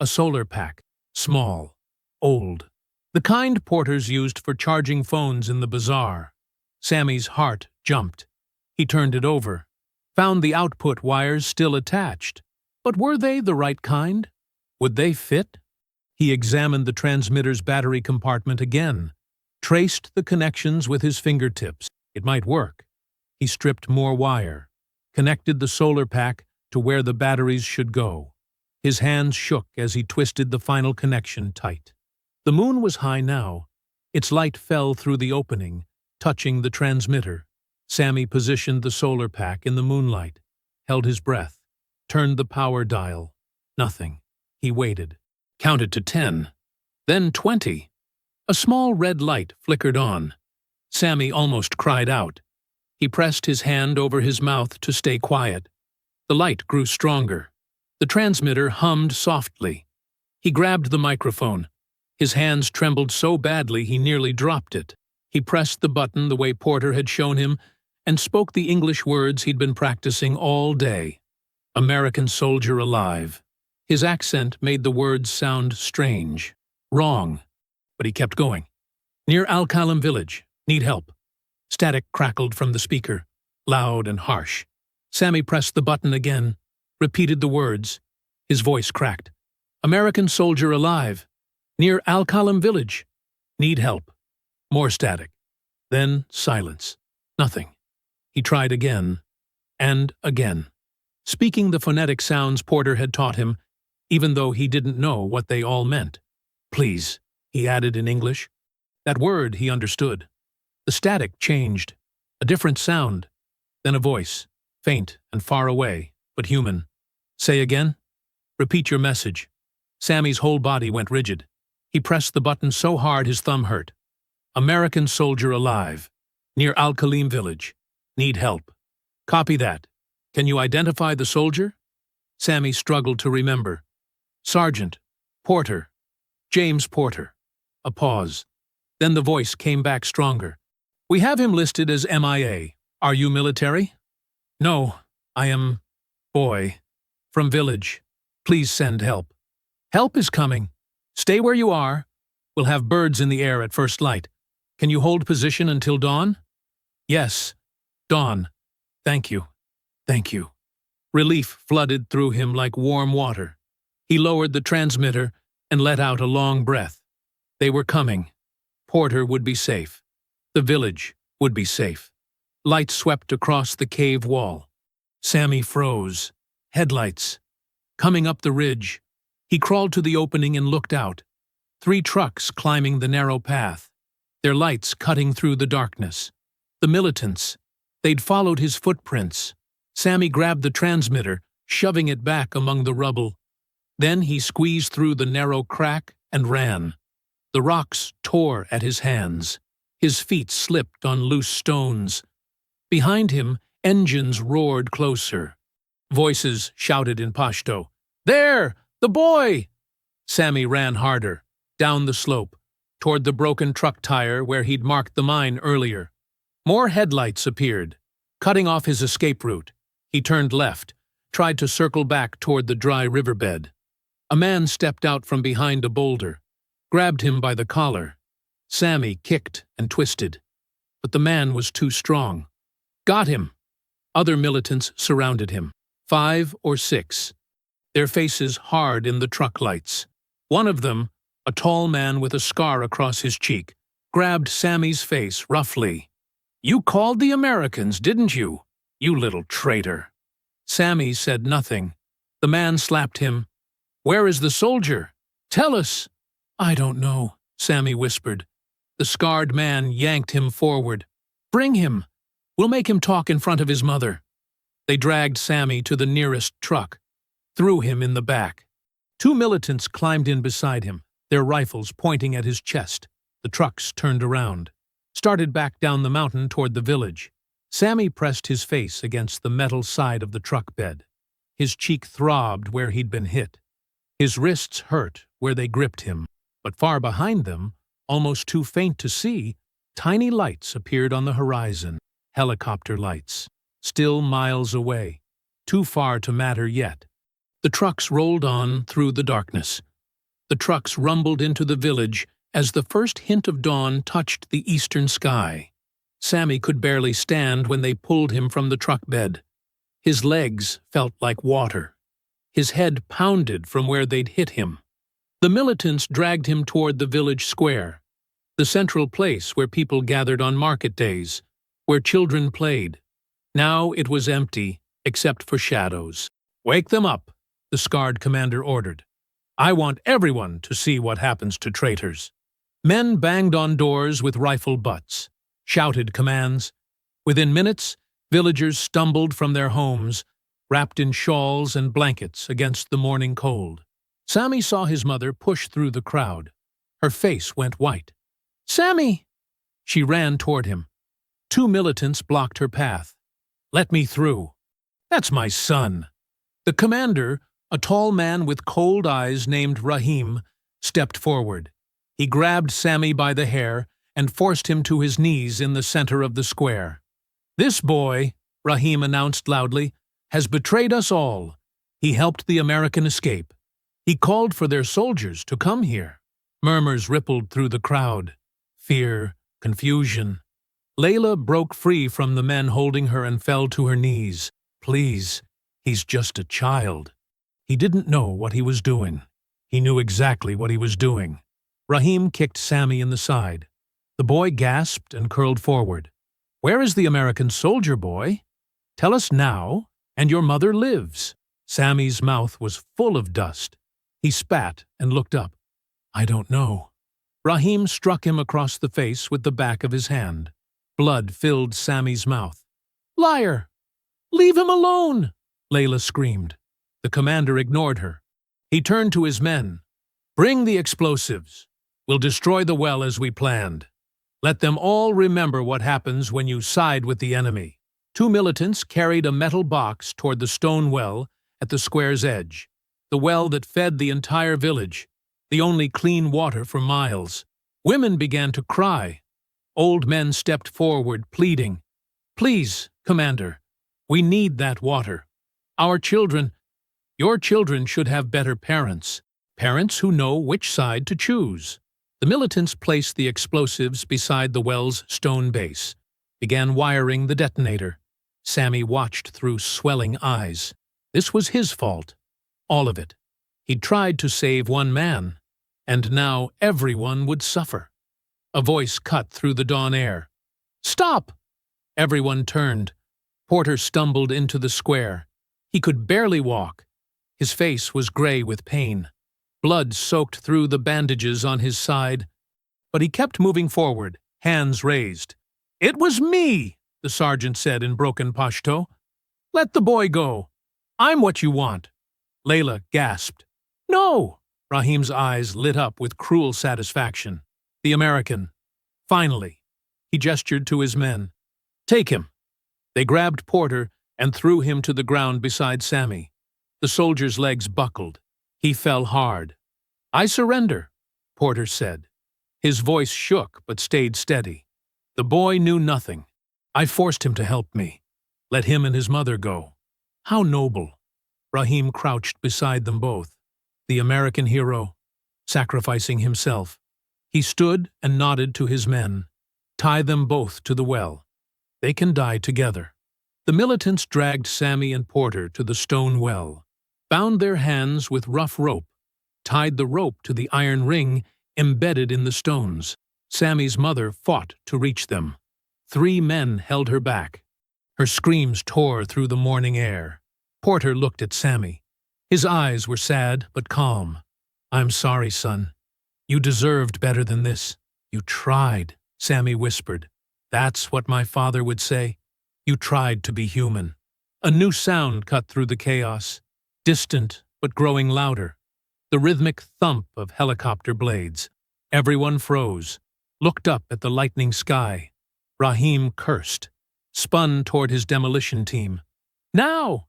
Speaker 1: A solar pack, small, old. The kind Porters used for charging phones in the bazaar. Sammy's heart jumped. He turned it over, found the output wires still attached. But were they the right kind? Would they fit? He examined the transmitter's battery compartment again, traced the connections with his fingertips. It might work. He stripped more wire, connected the solar pack to where the batteries should go. His hands shook as he twisted the final connection tight. The moon was high now. Its light fell through the opening, touching the transmitter. Sammy positioned the solar pack in the moonlight, held his breath, turned the power dial. Nothing. He waited, counted to 10, then 20. A small red light flickered on. Sammy almost cried out. He pressed his hand over his mouth to stay quiet. The light grew stronger. The transmitter hummed softly. He grabbed the microphone. His hands trembled so badly he nearly dropped it. He pressed the button the way Porter had shown him and spoke the English words he'd been practicing all day. American soldier alive. His accent made the words sound strange, wrong, but he kept going. Near Al-Kalam village. Need help. Static crackled from the speaker, loud and harsh. Sammy pressed the button again, repeated the words. His voice cracked. American soldier alive. Near Al-Kalam village. Need help. More static. Then silence. Nothing. He tried again, and again, speaking the phonetic sounds Porter had taught him, even though he didn't know what they all meant. Please, he added in English. That word he understood. The static changed. A different sound. Then a voice, faint and far away, but human. Say again? Repeat your message. Sammy's whole body went rigid. He pressed the button so hard his thumb hurt. American soldier alive. Near Al-Khalim village. Need help. Copy that. Can you identify the soldier? Sammy struggled to remember. Sergeant. Porter. James Porter. A pause. Then the voice came back stronger. We have him listed as MIA. Are you military? No, I am... boy. From village. Please send help. Help is coming. Stay where you are. We'll have birds in the air at first light. Can you hold position until dawn? Yes. Dawn. Thank you. Thank you. Relief flooded through him like warm water. He lowered the transmitter and let out a long breath. They were coming. Porter would be safe. The village would be safe. Light swept across the cave wall. Sammy froze. Headlights. Coming up the ridge. He crawled to the opening and looked out. 3 trucks climbing the narrow path. Their lights cutting through the darkness. The militants. They'd followed his footprints. Sammy grabbed the transmitter, shoving it back among the rubble. Then he squeezed through the narrow crack and ran. The rocks tore at his hands. His feet slipped on loose stones. Behind him, engines roared closer. Voices shouted in Pashto. There! The boy! Sammy ran harder, down the slope, toward the broken truck tire where he'd marked the mine earlier. More headlights appeared, cutting off his escape route. He turned left, tried to circle back toward the dry riverbed. A man stepped out from behind a boulder, grabbed him by the collar. Sammy kicked and twisted, but the man was too strong. Got him! Other militants surrounded him, 5 or 6. Their faces hard in the truck lights. One of them, a tall man with a scar across his cheek, grabbed Sammy's face roughly. You called the Americans, didn't you? You little traitor. Sammy said nothing. The man slapped him. Where is the soldier? Tell us. I don't know, Sammy whispered. The scarred man yanked him forward. Bring him. We'll make him talk in front of his mother. They dragged Sammy to the nearest truck, threw him in the back. 2 militants climbed in beside him, their rifles pointing at his chest. The trucks turned around, started back down the mountain toward the village. Sammy pressed his face against the metal side of the truck bed. His cheek throbbed where he'd been hit. His wrists hurt where they gripped him, but far behind them, almost too faint to see, tiny lights appeared on the horizon. Helicopter lights, still miles away, too far to matter yet. The trucks rolled on through the darkness. The trucks rumbled into the village as the first hint of dawn touched the eastern sky. Sammy could barely stand when they pulled him from the truck bed. His legs felt like water. His head pounded from where they'd hit him. The militants dragged him toward the village square, the central place where people gathered on market days, where children played. Now it was empty, except for shadows. Wake them up, the scarred commander ordered. I want everyone to see what happens to traitors. Men banged on doors with rifle butts, shouted commands. Within minutes, villagers stumbled from their homes, wrapped in shawls and blankets against the morning cold. Sammy saw his mother push through the crowd. Her face went white. Sammy! She ran toward him. 2 militants blocked her path. Let me through. That's my son. The commander, a tall man with cold eyes named Rahim, stepped forward. He grabbed Sammy by the hair and forced him to his knees in the center of the square. This boy, Rahim announced loudly, has betrayed us all. He helped the American escape. He called for their soldiers to come here. Murmurs rippled through the crowd. Fear, confusion. Layla broke free from the men holding her and fell to her knees. Please, he's just a child. He didn't know what he was doing. He knew exactly what he was doing. Rahim kicked Sammy in the side. The boy gasped and curled forward. "Where is the American soldier, boy? Tell us now, and your mother lives." Sammy's mouth was full of dust. He spat and looked up. "I don't know." Rahim struck him across the face with the back of his hand. Blood filled Sammy's mouth. "Liar! Leave him alone!" Layla screamed. The commander ignored her. He turned to his men. "Bring the explosives. We'll destroy the well as we planned. Let them all remember what happens when you side with the enemy." Two militants carried a metal box toward the stone well at the square's edge, the well that fed the entire village, the only clean water for miles. Women began to cry. Old men stepped forward, pleading, "Please, Commander, we need that water. Your children should have better parents, parents who know which side to choose." The militants placed the explosives beside the well's stone base, began wiring the detonator. Sammy watched through swelling eyes. This was his fault. All of it. He'd tried to save one man, and now everyone would suffer. A voice cut through the dawn air. "Stop!" Everyone turned. Porter stumbled into the square. He could barely walk. His face was gray with pain. Blood soaked through the bandages on his side. But he kept moving forward, hands raised. "It was me," the sergeant said in broken Pashto. "Let the boy go. I'm what you want." Layla gasped. "No!" Rahim's eyes lit up with cruel satisfaction. The American. Finally. He gestured to his men. "Take him." They grabbed Porter and threw him to the ground beside Sammy. The soldier's legs buckled. He fell hard. "I surrender," Porter said. His voice shook but stayed steady. The boy knew nothing. "I forced him to help me. Let him and his mother go." How noble. Rahim crouched beside them both. The American hero, sacrificing himself. He stood and nodded to his men. "Tie them both to the well. They can die together." The militants dragged Sammy and Porter to the stone well, bound their hands with rough rope, tied the rope to the iron ring embedded in the stones. Sammy's mother fought to reach them. 3 men held her back. Her screams tore through the morning air. Porter looked at Sammy. His eyes were sad but calm. "I'm sorry, son. You deserved better than this. You tried," Sammy whispered. "That's what my father would say. You tried to be human." A new sound cut through the chaos, distant but growing louder. The rhythmic thump of helicopter blades. Everyone froze, looked up at the lightning sky. Rahim cursed, spun toward his demolition team. "Now!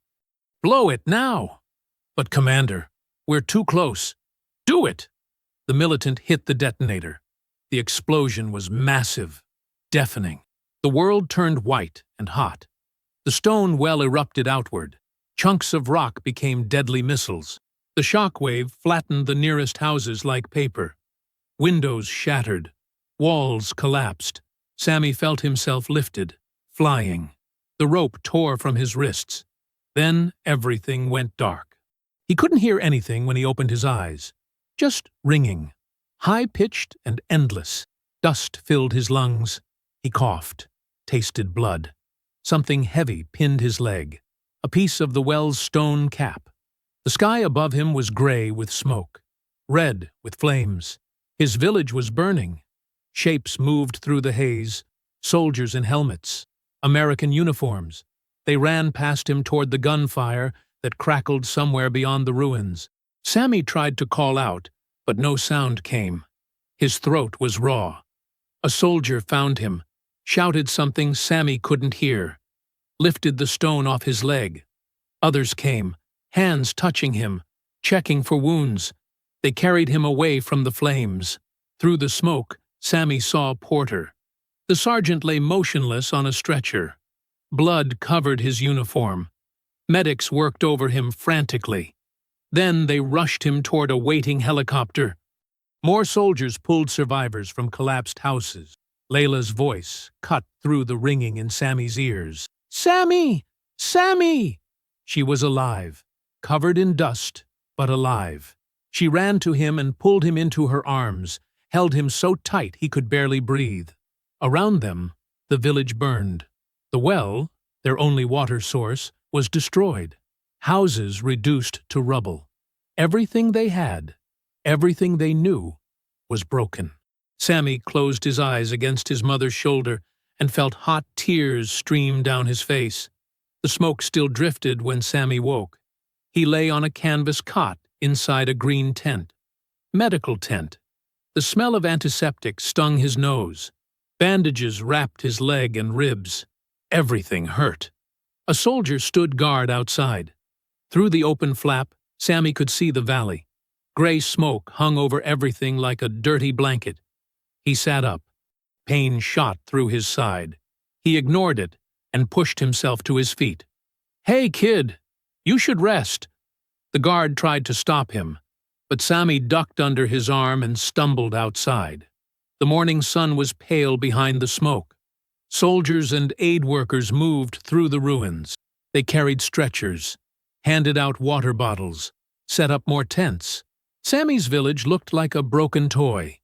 Speaker 1: Blow it now!" "But Commander, we're too close." "Do it!" The militant hit the detonator. The explosion was massive, deafening. The world turned white and hot. The stone well erupted outward. Chunks of rock became deadly missiles. The shock wave flattened the nearest houses like paper. Windows shattered. Walls collapsed. Sammy felt himself lifted, flying. The rope tore from his wrists. Then everything went dark. He couldn't hear anything when he opened his eyes. Just ringing. High-pitched and endless. Dust filled his lungs. He coughed, tasted blood. Something heavy pinned his leg. A piece of the well's stone cap. The sky above him was gray with smoke, red with flames. His village was burning. Shapes moved through the haze, soldiers in helmets, American uniforms. They ran past him toward the gunfire that crackled somewhere beyond the ruins. Sammy tried to call out, but no sound came. His throat was raw. A soldier found him, shouted something Sammy couldn't hear, lifted the stone off his leg. Others came, hands touching him, checking for wounds. They carried him away from the flames. Through the smoke, Sammy saw Porter. The sergeant lay motionless on a stretcher. Blood covered his uniform. Medics worked over him frantically. Then they rushed him toward a waiting helicopter. More soldiers pulled survivors from collapsed houses. Layla's voice cut through the ringing in Sammy's ears. "Sammy! Sammy!" She was alive, covered in dust, but alive. She ran to him and pulled him into her arms, held him so tight he could barely breathe. Around them, the village burned. The well, their only water source, was destroyed. Houses reduced to rubble. Everything they had, everything they knew, was broken. Sammy closed his eyes against his mother's shoulder and felt hot tears stream down his face. The smoke still drifted when Sammy woke. He lay on a canvas cot inside a green tent. Medical tent. The smell of antiseptic stung his nose. Bandages wrapped his leg and ribs. Everything hurt. A soldier stood guard outside. Through the open flap, Sammy could see the valley. Gray smoke hung over everything like a dirty blanket. He sat up. Pain shot through his side. He ignored it and pushed himself to his feet. "Hey, kid, you should rest." The guard tried to stop him, but Sammy ducked under his arm and stumbled outside. The morning sun was pale behind the smoke. Soldiers and aid workers moved through the ruins. They carried stretchers, handed out water bottles, set up more tents. Sammy's village looked like a broken toy.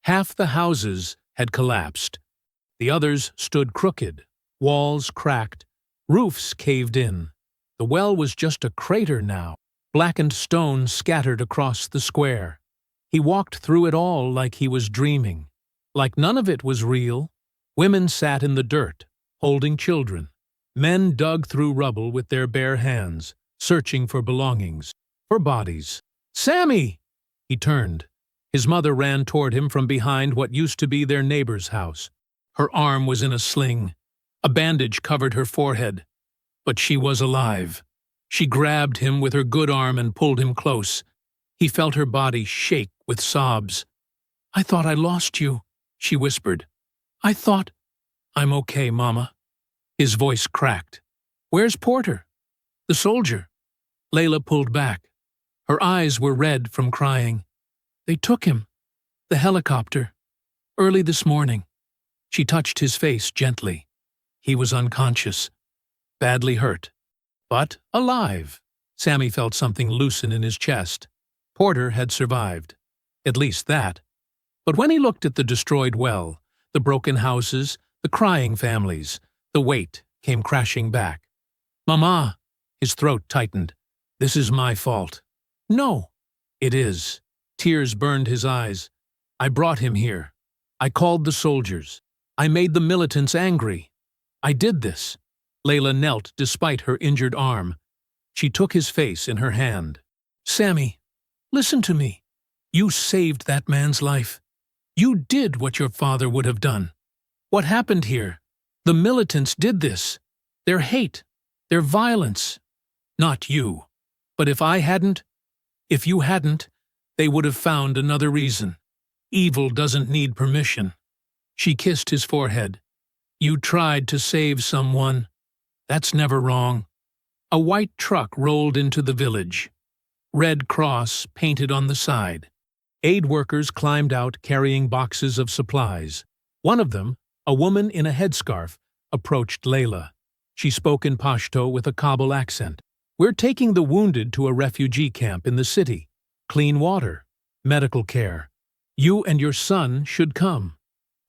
Speaker 1: Half the houses had collapsed. The others stood crooked, walls cracked, roofs caved in. The well was just a crater now, blackened stone scattered across the square. He walked through it all like he was dreaming, like none of it was real. Women sat in the dirt, holding children. Men dug through rubble with their bare hands, searching for belongings, for bodies. "Sammy!" He turned. His mother ran toward him from behind what used to be their neighbor's house. Her arm was in a sling. A bandage covered her forehead. But she was alive. She grabbed him with her good arm and pulled him close. He felt her body shake with sobs. "I thought I lost you," she whispered. "I thought—" "I'm okay, Mama." His voice cracked. "Where's Porter?" "The soldier." Layla pulled back. Her eyes were red from crying. "They took him. The helicopter. Early this morning." She touched his face gently. He was unconscious, badly hurt, but alive. Sammy felt something loosen in his chest. Porter had survived. At least that. But when he looked at the destroyed well, the broken houses, the crying families, the weight came crashing back. "Mama!" His throat tightened. "This is my fault." "No." "It is." Tears burned his eyes. "I brought him here. I called the soldiers. I made the militants angry. I did this." Layla knelt despite her injured arm. She took his face in her hand. "Sammy, listen to me. You saved that man's life. You did what your father would have done. What happened here? The militants did this. Their hate, their violence. Not you. But if you hadn't, they would have found another reason. Evil doesn't need permission." She kissed his forehead. "You tried to save someone. That's never wrong." A white truck rolled into the village. Red cross painted on the side. Aid workers climbed out carrying boxes of supplies. One of them, a woman in a headscarf, approached Layla. She spoke in Pashto with a Kabul accent. "We're taking the wounded to a refugee camp in the city. Clean water, medical care. You and your son should come."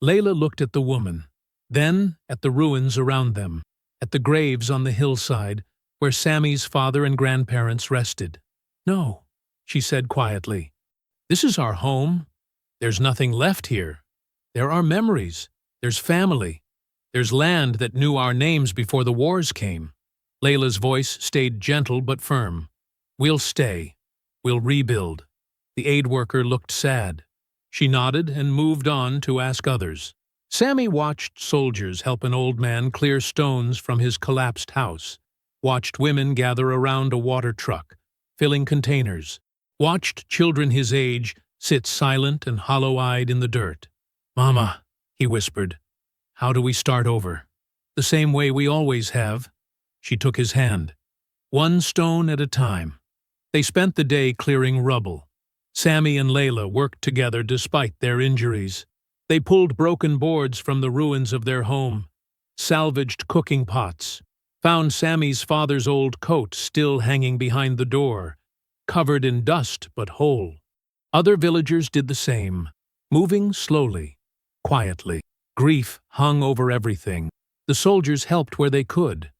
Speaker 1: Layla looked at the woman, then at the ruins around them, at the graves on the hillside where Sammy's father and grandparents rested. "No," she said quietly. "This is our home. There's nothing left here. There are memories. There's family. There's land that knew our names before the wars came." Layla's voice stayed gentle but firm. "We'll stay. We'll rebuild." The aid worker looked sad. She nodded and moved on to ask others. Sammy watched soldiers help an old man clear stones from his collapsed house, watched women gather around a water truck, filling containers, watched children his age sit silent and hollow-eyed in the dirt. "Mama," he whispered, "how do we start over?" "The same way we always have." She took his hand. "One stone at a time." They spent the day clearing rubble. Sammy and Layla worked together despite their injuries. They pulled broken boards from the ruins of their home, salvaged cooking pots, found Sammy's father's old coat still hanging behind the door, covered in dust but whole. Other villagers did the same. moving slowly, quietly. Grief hung over everything. The soldiers helped where they could,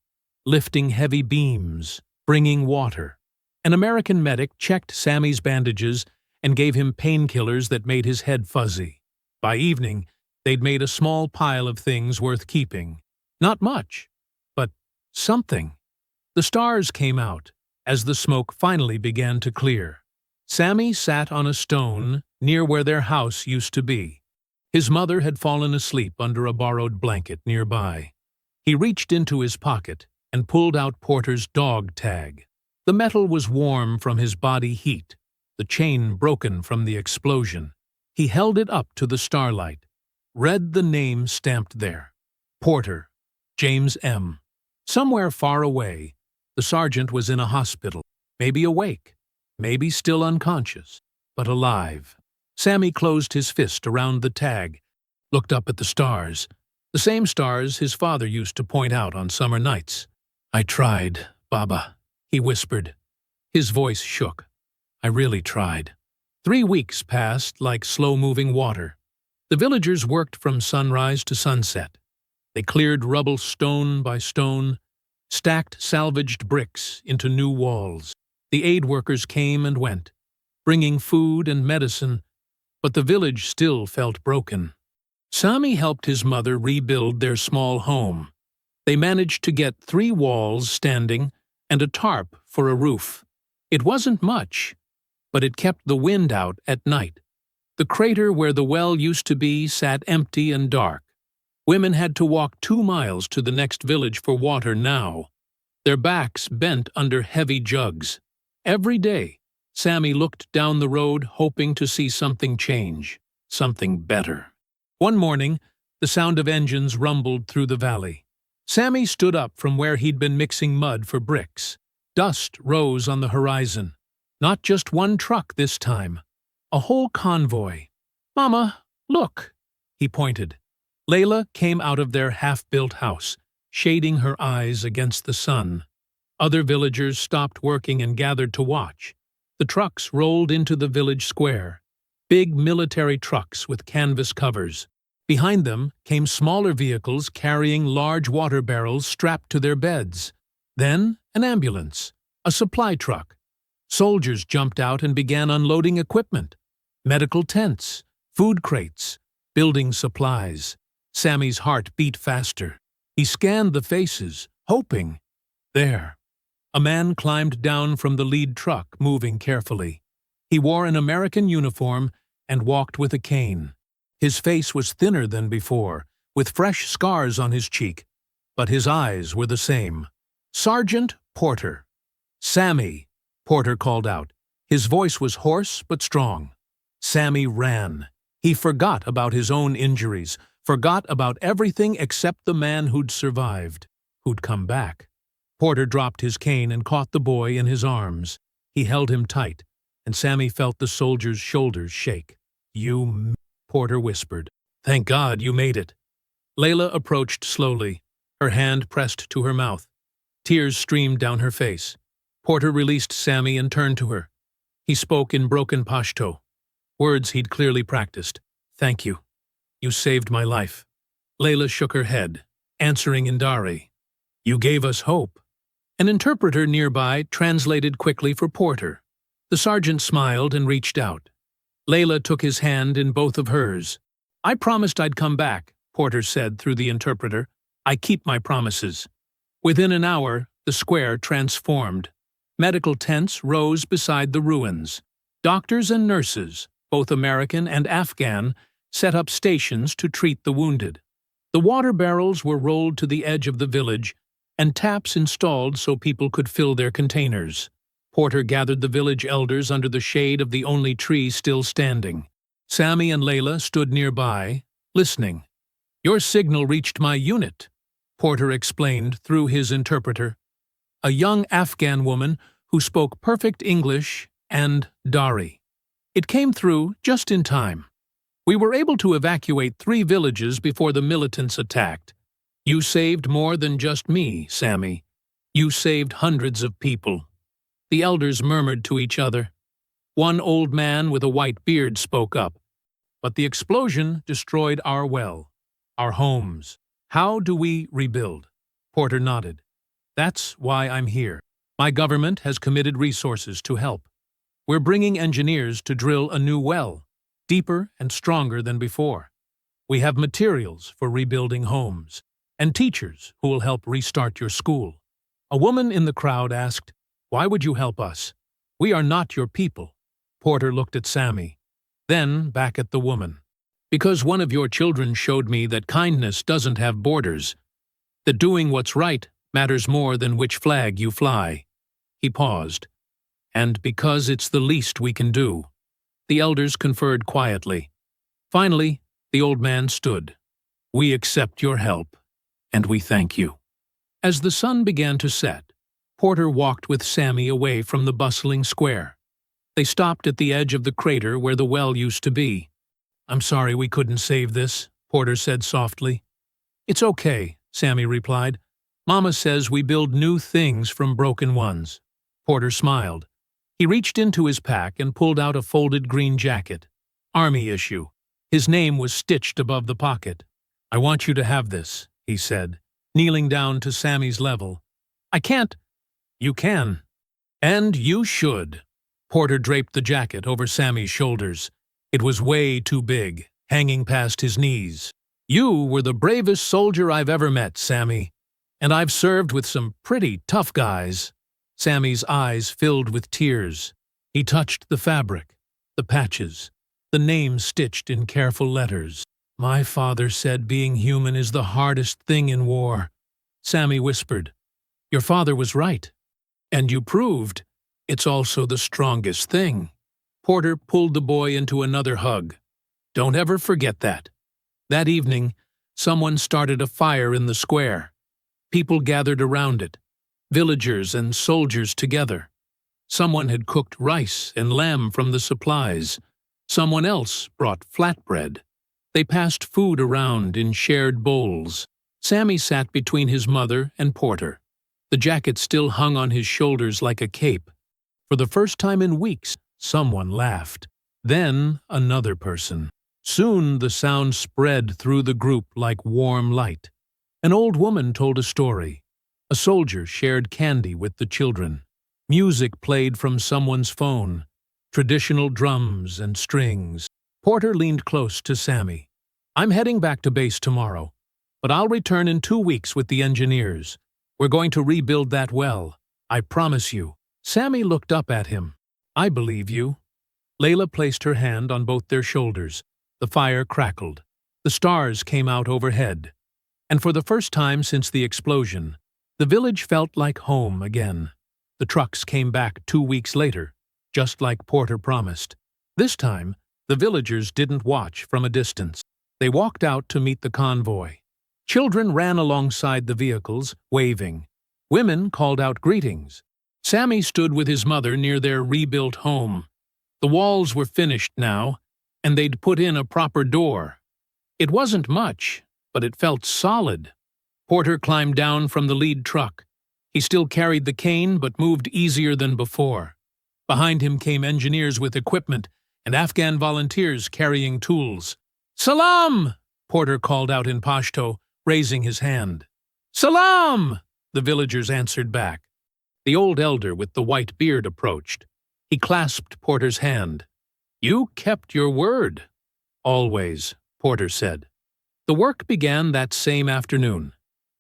Speaker 1: lifting heavy beams, bringing water. An American medic checked Sammy's bandages and gave him painkillers that made his head fuzzy. By evening, they'd made a small pile of things worth keeping. Not much, but something. The stars came out as the smoke finally began to clear. Sammy sat on a stone near where their house used to be. His mother had fallen asleep under a borrowed blanket nearby. He reached into his pocket and pulled out Porter's dog tag. The metal was warm from his body heat, the chain broken from the explosion. He held it up to the starlight, read the name stamped there. Porter, James M. Somewhere far away, the sergeant was in a hospital, maybe awake, maybe still unconscious, but alive. Sammy closed his fist around the tag, looked up at the stars, the same stars his father used to point out on summer nights. "I tried, Baba," he whispered. His voice shook. "I really tried." 3 weeks passed like slow-moving water. The villagers worked from sunrise to sunset. They cleared rubble stone by stone, stacked salvaged bricks into new walls. The aid workers came and went, bringing food and medicine, but the village still felt broken. Sammy helped his mother rebuild their small home. They managed to get 3 walls standing and a tarp for a roof. It wasn't much, but it kept the wind out at night. The crater where the well used to be sat empty and dark. Women had to walk 2 miles to the next village for water now, their backs bent under heavy jugs. Every day, Sammy looked down the road hoping to see something change, something better. One morning, the sound of engines rumbled through the valley. Sammy stood up from where he'd been mixing mud for bricks. Dust rose on the horizon. Not just one truck this time, a whole convoy. "Mama, look," he pointed. Layla came out of their half-built house, shading her eyes against the sun. Other villagers stopped working and gathered to watch. The trucks rolled into the village square, big military trucks with canvas covers. Behind them came smaller vehicles carrying large water barrels strapped to their beds. Then an ambulance, a supply truck. Soldiers jumped out and began unloading equipment. Medical tents, food crates, building supplies. Sammy's heart beat faster. He scanned the faces, hoping. There. A man climbed down from the lead truck, moving carefully. He wore an American uniform and walked with a cane. His face was thinner than before, with fresh scars on his cheek, but his eyes were the same. "Sergeant Porter." "Sammy," Porter called out. His voice was hoarse but strong. Sammy ran. He forgot about his own injuries, forgot about everything except the man who'd survived, who'd come back. Porter dropped his cane and caught the boy in his arms. He held him tight, and Sammy felt the soldier's shoulders shake. Porter whispered. "Thank God you made it." Layla approached slowly, her hand pressed to her mouth. Tears streamed down her face. Porter released Sammy and turned to her. He spoke in broken Pashto, words he'd clearly practiced. "Thank you. You saved my life." Layla shook her head, answering in Dari. "You gave us hope." An interpreter nearby translated quickly for Porter. The sergeant smiled and reached out. Layla took his hand in both of hers. "I promised I'd come back," Porter said through the interpreter. "I keep my promises." Within an hour, the square transformed. Medical tents rose beside the ruins. Doctors and nurses, both American and Afghan, set up stations to treat the wounded. The water barrels were rolled to the edge of the village, and taps installed so people could fill their containers. Porter gathered the village elders under the shade of the only tree still standing. Sammy and Layla stood nearby, listening. "Your signal reached my unit," Porter explained through his interpreter. A young Afghan woman who spoke perfect English and Dari. "It came through just in time. We were able to evacuate 3 villages before the militants attacked. You saved more than just me, Sammy. You saved hundreds of people." The elders murmured to each other. One old man with a white beard spoke up. But the explosion destroyed our well, our homes. How do we rebuild? Porter nodded. That's why I'm here. My government has committed resources to help. We're bringing engineers to drill a new well, deeper and stronger than before. We have materials for rebuilding homes, and teachers who will help restart your school. A woman in the crowd asked, "Why would you help us? We are not your people." Porter looked at Sammy, then back at the woman. "Because one of your children showed me that kindness doesn't have borders, that doing what's right matters more than which flag you fly." He paused. "And because it's the least we can do." The elders conferred quietly. Finally, the old man stood. "We accept your help, and we thank you." As the sun began to set, Porter walked with Sammy away from the bustling square. They stopped at the edge of the crater where the well used to be. "I'm sorry we couldn't save this," Porter said softly. "It's okay," Sammy replied. "Mama says we build new things from broken ones." Porter smiled. He reached into his pack and pulled out a folded green jacket. Army issue. His name was stitched above the pocket. "I want you to have this," he said, kneeling down to Sammy's level. "I can't." "You can. And you should." Porter draped the jacket over Sammy's shoulders. It was way too big, hanging past his knees. "You were the bravest soldier I've ever met, Sammy. And I've served with some pretty tough guys." Sammy's eyes filled with tears. He touched the fabric, the patches, the names stitched in careful letters. "My father said being human is the hardest thing in war." Sammy whispered. "Your father was right. And you proved it's also the strongest thing." Porter pulled the boy into another hug. "Don't ever forget that." That evening, someone started a fire in the square. People gathered around it, villagers and soldiers together. Someone had cooked rice and lamb from the supplies. Someone else brought flatbread. They passed food around in shared bowls. Sammy sat between his mother and Porter. The jacket still hung on his shoulders like a cape. For the first time in weeks, someone laughed. Then another person. Soon the sound spread through the group like warm light. An old woman told a story. A soldier shared candy with the children. Music played from someone's phone. Traditional drums and strings. Porter leaned close to Sammy. "I'm heading back to base tomorrow, but I'll return in 2 weeks with the engineers. We're going to rebuild that well. I promise you." Sammy looked up at him. "I believe you." Layla placed her hand on both their shoulders. The fire crackled. The stars came out overhead. And for the first time since the explosion, the village felt like home again. The trucks came back 2 weeks later, just like Porter promised. This time, the villagers didn't watch from a distance. They walked out to meet the convoy. Children ran alongside the vehicles, waving. Women called out greetings. Sammy stood with his mother near their rebuilt home. The walls were finished now, and they'd put in a proper door. It wasn't much, but it felt solid. Porter climbed down from the lead truck. He still carried the cane, but moved easier than before. Behind him came engineers with equipment and Afghan volunteers carrying tools. "Salam!" Porter called out in Pashto, raising his hand. "Salam!" the villagers answered back. The old elder with the white beard approached. He clasped Porter's hand. "You kept your word." "Always," Porter said. The work began that same afternoon.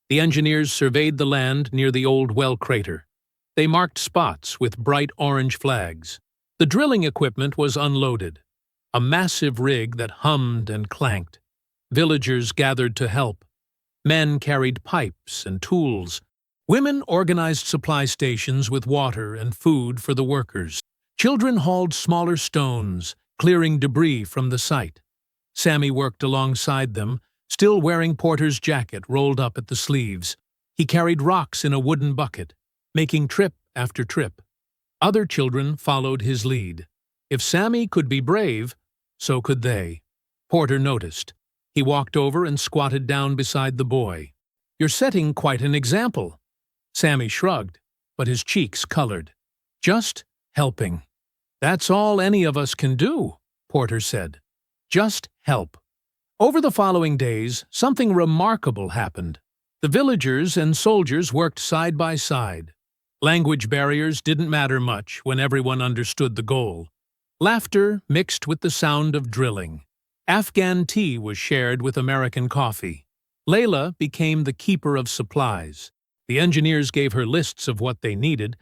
Speaker 1: The engineers surveyed the land near the old well crater. They marked spots with bright orange flags. The drilling equipment was unloaded, a massive rig that hummed and clanked. Villagers gathered to help. Men carried pipes and tools. Women organized supply stations with water and food for the workers. Children hauled smaller stones, clearing debris from the site. Sammy worked alongside them, still wearing Porter's jacket rolled up at the sleeves. He carried rocks in a wooden bucket, making trip after trip. Other children followed his lead. If Sammy could be brave, so could they. Porter noticed. He walked over and squatted down beside the boy. "You're setting quite an example." Sammy shrugged, but his cheeks colored. "Just helping." "That's all any of us can do," Porter said. Just help. Over the following days, something remarkable happened. The villagers and soldiers worked side by side. Language barriers didn't matter much when everyone understood the goal. Laughter mixed with the sound of drilling. Afghan tea was shared with American coffee. Layla became the keeper of supplies. The engineers gave her lists of what they needed,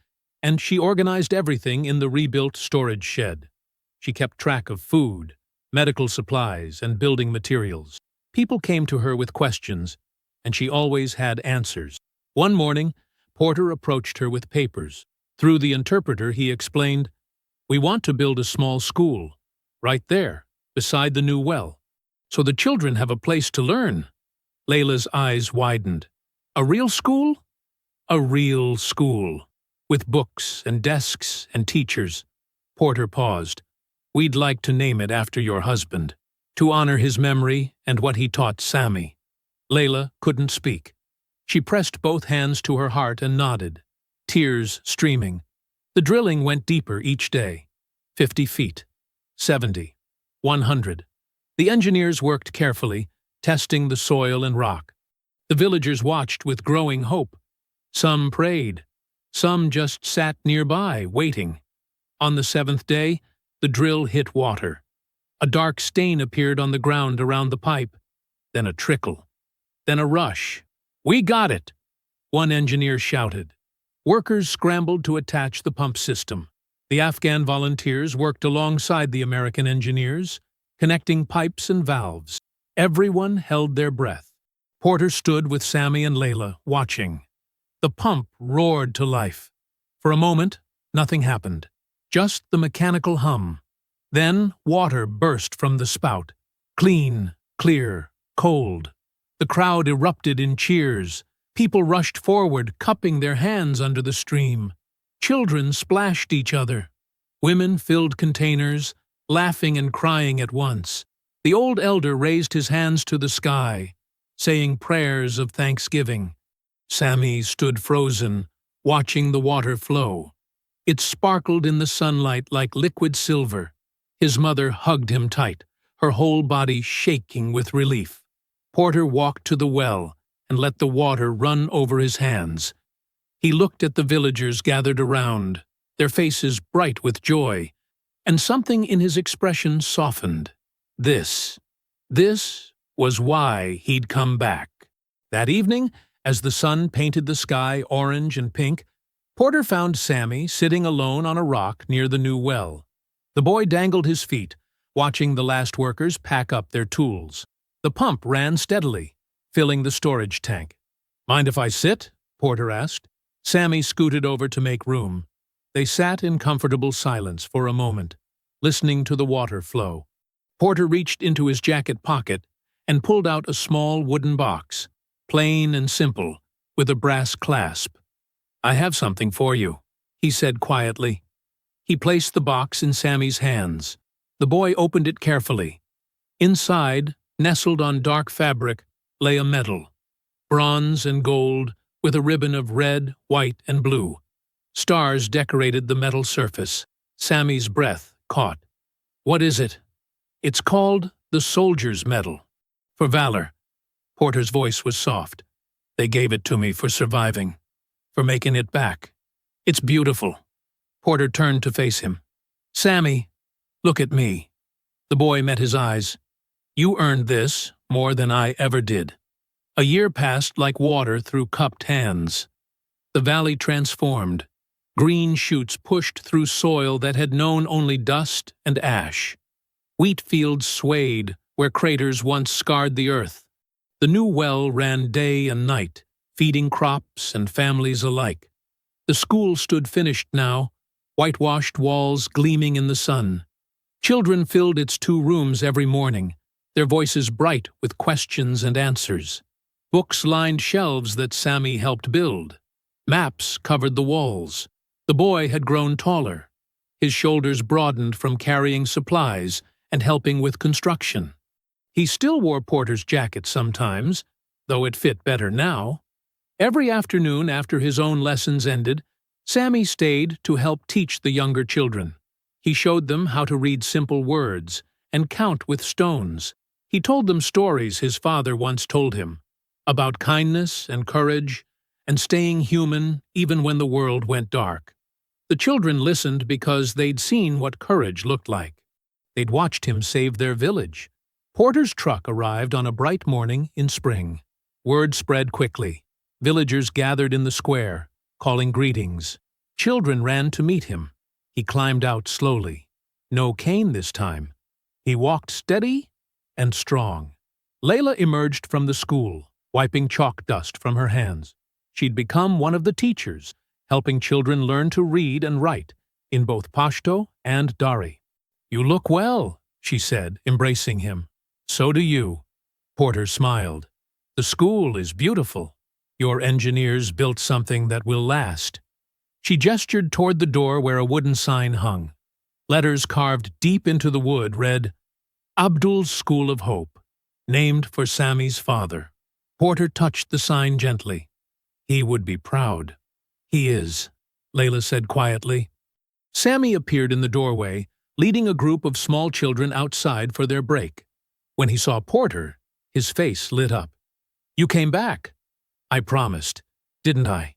Speaker 1: and she organized everything in the rebuilt storage shed. She kept track of food, medical supplies, and building materials. People came to her with questions, and she always had answers. One morning, Porter approached her with papers. Through the interpreter, he explained, "We want to build a small school, right there, beside the new well, so the children have a place to learn." Layla's eyes widened. "A real school?" "A real school, with books and desks and teachers." Porter paused. "We'd like to name it after your husband, to honor his memory and what he taught Sammy." Layla couldn't speak. She pressed both hands to her heart and nodded, tears streaming. The drilling went deeper each day. 50 feet, 70, 100. The engineers worked carefully, testing the soil and rock. The villagers watched with growing hope. Some prayed. Some just sat nearby, waiting. On the 7th day, the drill hit water. A dark stain appeared on the ground around the pipe, then a trickle, then a rush. "We got it!" one engineer shouted. Workers scrambled to attach the pump system. The Afghan volunteers worked alongside the American engineers, connecting pipes and valves. Everyone held their breath. Porter stood with Sammy and Layla, watching. The pump roared to life. For a moment, nothing happened. Just the mechanical hum. Then water burst from the spout. Clean, clear, cold. The crowd erupted in cheers. People rushed forward, cupping their hands under the stream. Children splashed each other. Women filled containers, laughing and crying at once. The old elder raised his hands to the sky, saying prayers of thanksgiving. Sammy stood frozen, watching the water flow. It sparkled in the sunlight like liquid silver. His mother hugged him tight, her whole body shaking with relief. Porter walked to the well and let the water run over his hands. He looked at the villagers gathered around, their faces bright with joy, and something in his expression softened. This was why he'd come back. That evening, as the sun painted the sky orange and pink, Porter found Sammy sitting alone on a rock near the new well. The boy dangled his feet, watching the last workers pack up their tools. The pump ran steadily, filling the storage tank. "Mind if I sit?" Porter asked. Sammy scooted over to make room. They sat in comfortable silence for a moment, listening to the water flow. Porter reached into his jacket pocket and pulled out a small wooden box, plain and simple, with a brass clasp. "I have something for you," he said quietly. He placed the box in Sammy's hands. The boy opened it carefully. Inside, nestled on dark fabric, lay a medal, bronze and gold, with a ribbon of red, white, and blue. Stars decorated the metal surface. Sammy's breath caught. "What is it?" "It's called the Soldier's Medal. For valor." Porter's voice was soft. "They gave it to me for surviving, for making it back. It's beautiful." Porter turned to face him. "Sammy, look at me." The boy met his eyes. "You earned this more than I ever did." A year passed like water through cupped hands. The valley transformed. Green shoots pushed through soil that had known only dust and ash. Wheat fields swayed where craters once scarred the earth. The new well ran day and night, feeding crops and families alike. The school stood finished now, whitewashed walls gleaming in the sun. Children filled its 2 rooms every morning, their voices bright with questions and answers. Books lined shelves that Sammy helped build. Maps covered the walls. The boy had grown taller. His shoulders broadened from carrying supplies and helping with construction. He still wore Porter's jacket sometimes, though it fit better now. Every afternoon after his own lessons ended, Sammy stayed to help teach the younger children. He showed them how to read simple words and count with stones. He told them stories his father once told him, about kindness and courage and staying human even when the world went dark. The children listened because they'd seen what courage looked like. They'd watched him save their village. Porter's truck arrived on a bright morning in spring. Word spread quickly. Villagers gathered in the square, calling greetings. Children ran to meet him. He climbed out slowly. No cane this time. He walked steady and strong. Layla emerged from the school, wiping chalk dust from her hands. She'd become one of the teachers, helping children learn to read and write, in both Pashto and Dari. "You look well," she said, embracing him. "So do you." Porter smiled. "The school is beautiful. Your engineers built something that will last." She gestured toward the door where a wooden sign hung. Letters carved deep into the wood read, "Abdul's School of Hope, named for Sammy's father." Porter touched the sign gently. "He would be proud." "He is," Layla said quietly. Sammy appeared in the doorway, leading a group of small children outside for their break. When he saw Porter, his face lit up. "You came back." "I promised, didn't I?"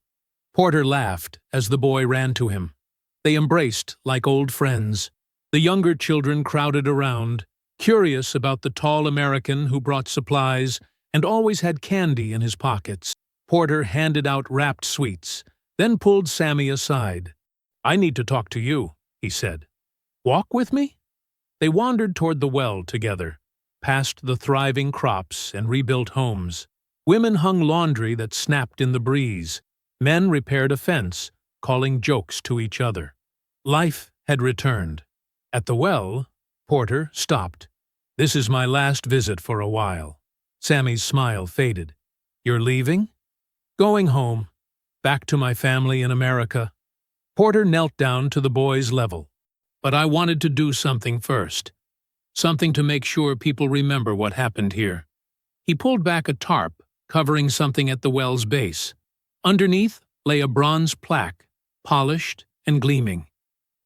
Speaker 1: Porter laughed as the boy ran to him. They embraced like old friends. The younger children crowded around, curious about the tall American who brought supplies and always had candy in his pockets. Porter handed out wrapped sweets, then pulled Sammy aside. "I need to talk to you," he said. "Walk with me?" They wandered toward the well together, past the thriving crops and rebuilt homes. Women hung laundry that snapped in the breeze. Men repaired a fence, calling jokes to each other. Life had returned. At the well, Porter stopped. "This is my last visit for a while." Sammy's smile faded. "You're leaving?" "Going home. Back to my family in America." Porter knelt down to the boy's level. "But I wanted to do something first. Something to make sure people remember what happened here." He pulled back a tarp, covering something at the well's base. Underneath lay a bronze plaque, polished and gleaming.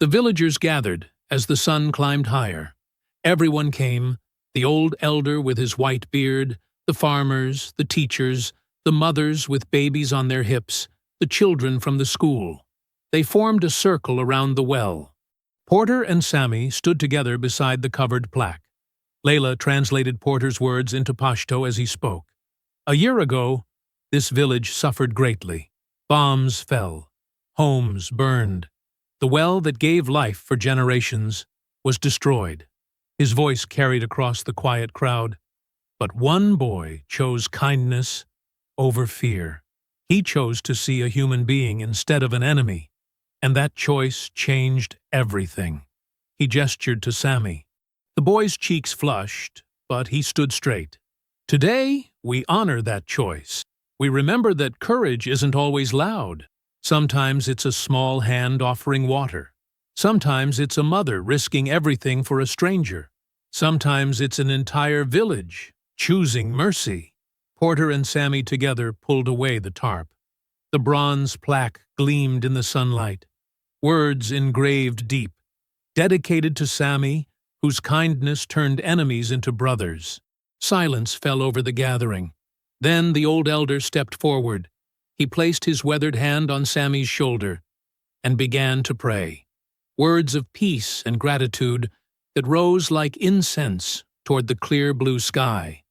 Speaker 1: The villagers gathered as the sun climbed higher. Everyone came, the old elder with his white beard, the farmers, the teachers, the mothers with babies on their hips, the children from the school. They formed a circle around the well. Porter and Sammy stood together beside the covered plaque. Layla translated Porter's words into Pashto as he spoke. "A year ago, this village suffered greatly. Bombs fell. Homes burned. The well that gave life for generations was destroyed." His voice carried across the quiet crowd. But one boy chose kindness over fear. He chose to see a human being instead of an enemy, and that choice changed everything. He gestured to Sammy. The boy's cheeks flushed, but he stood straight. "Today, we honor that choice. We remember that courage isn't always loud. Sometimes it's a small hand offering water. Sometimes it's a mother risking everything for a stranger. Sometimes it's an entire village choosing mercy." Porter and Sammy together pulled away the tarp. The bronze plaque gleamed in the sunlight. Words engraved deep, dedicated to Sammy, whose kindness turned enemies into brothers. Silence fell over the gathering. Then the old elder stepped forward. He placed his weathered hand on Sammy's shoulder and began to pray. Words of peace and gratitude that rose like incense toward the clear blue sky.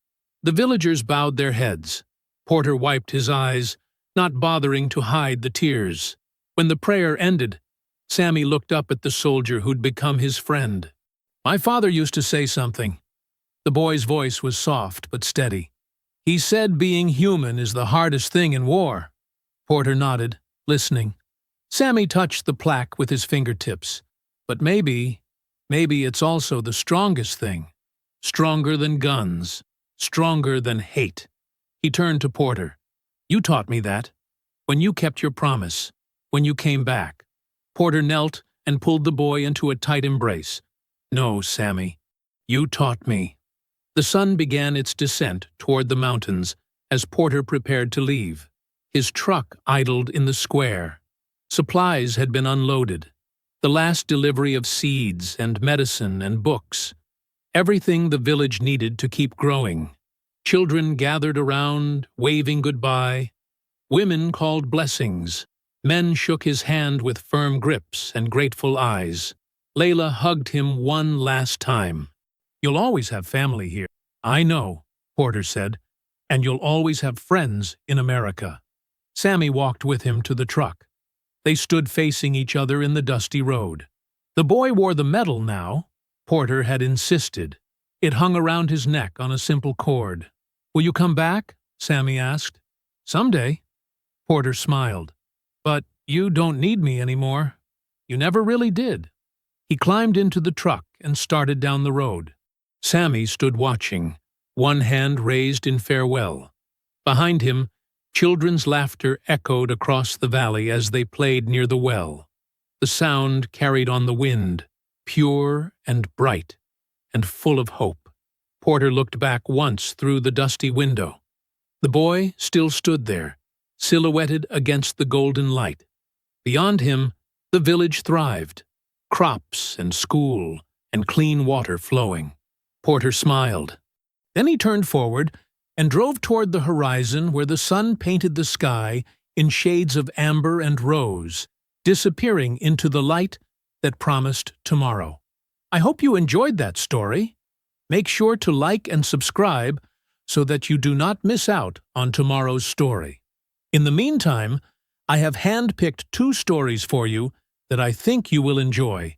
Speaker 1: The villagers bowed their heads. Porter wiped his eyes, not bothering to hide the tears. When the prayer ended, Sammy looked up at the soldier who'd become his friend. "My father used to say something." The boy's voice was soft but steady. "He said being human is the hardest thing in war." Porter nodded, listening. Sammy touched the plaque with his fingertips. "But maybe it's also the strongest thing. Stronger than guns. Stronger than hate." He turned to Porter. "You taught me that. When you kept your promise. When you came back." Porter knelt and pulled the boy into a tight embrace. "No, Sammy. You taught me." The sun began its descent toward the mountains as Porter prepared to leave. His truck idled in the square. Supplies had been unloaded. The last delivery of seeds and medicine and books. everything the village needed to keep growing. Children gathered around, waving goodbye. Women called blessings. Men shook his hand with firm grips and grateful eyes. Layla hugged him one last time. "You'll always have family here." "I know," Porter said, "and you'll always have friends in America." Sammy walked with him to the truck. They stood facing each other in the dusty road. The boy wore the medal now. Porter had insisted. It hung around his neck on a simple cord. "Will you come back?" Sammy asked. "Someday." Porter smiled. "But you don't need me anymore. You never really did." He climbed into the truck and started down the road. Sammy stood watching, one hand raised in farewell. Behind him, children's laughter echoed across the valley as they played near the well. The sound carried on the wind, pure and bright, and full of hope. Porter looked back once through the dusty window. The boy still stood there, silhouetted against the golden light. Beyond him, the village thrived. Crops and school and clean water flowing. Porter smiled. Then he turned forward and drove toward the horizon where the sun painted the sky in shades of amber and rose, disappearing into the light that promised tomorrow. I hope you enjoyed that story. Make sure to like and subscribe so that you do not miss out on tomorrow's story. In the meantime, I have handpicked 2 stories for you that I think you will enjoy.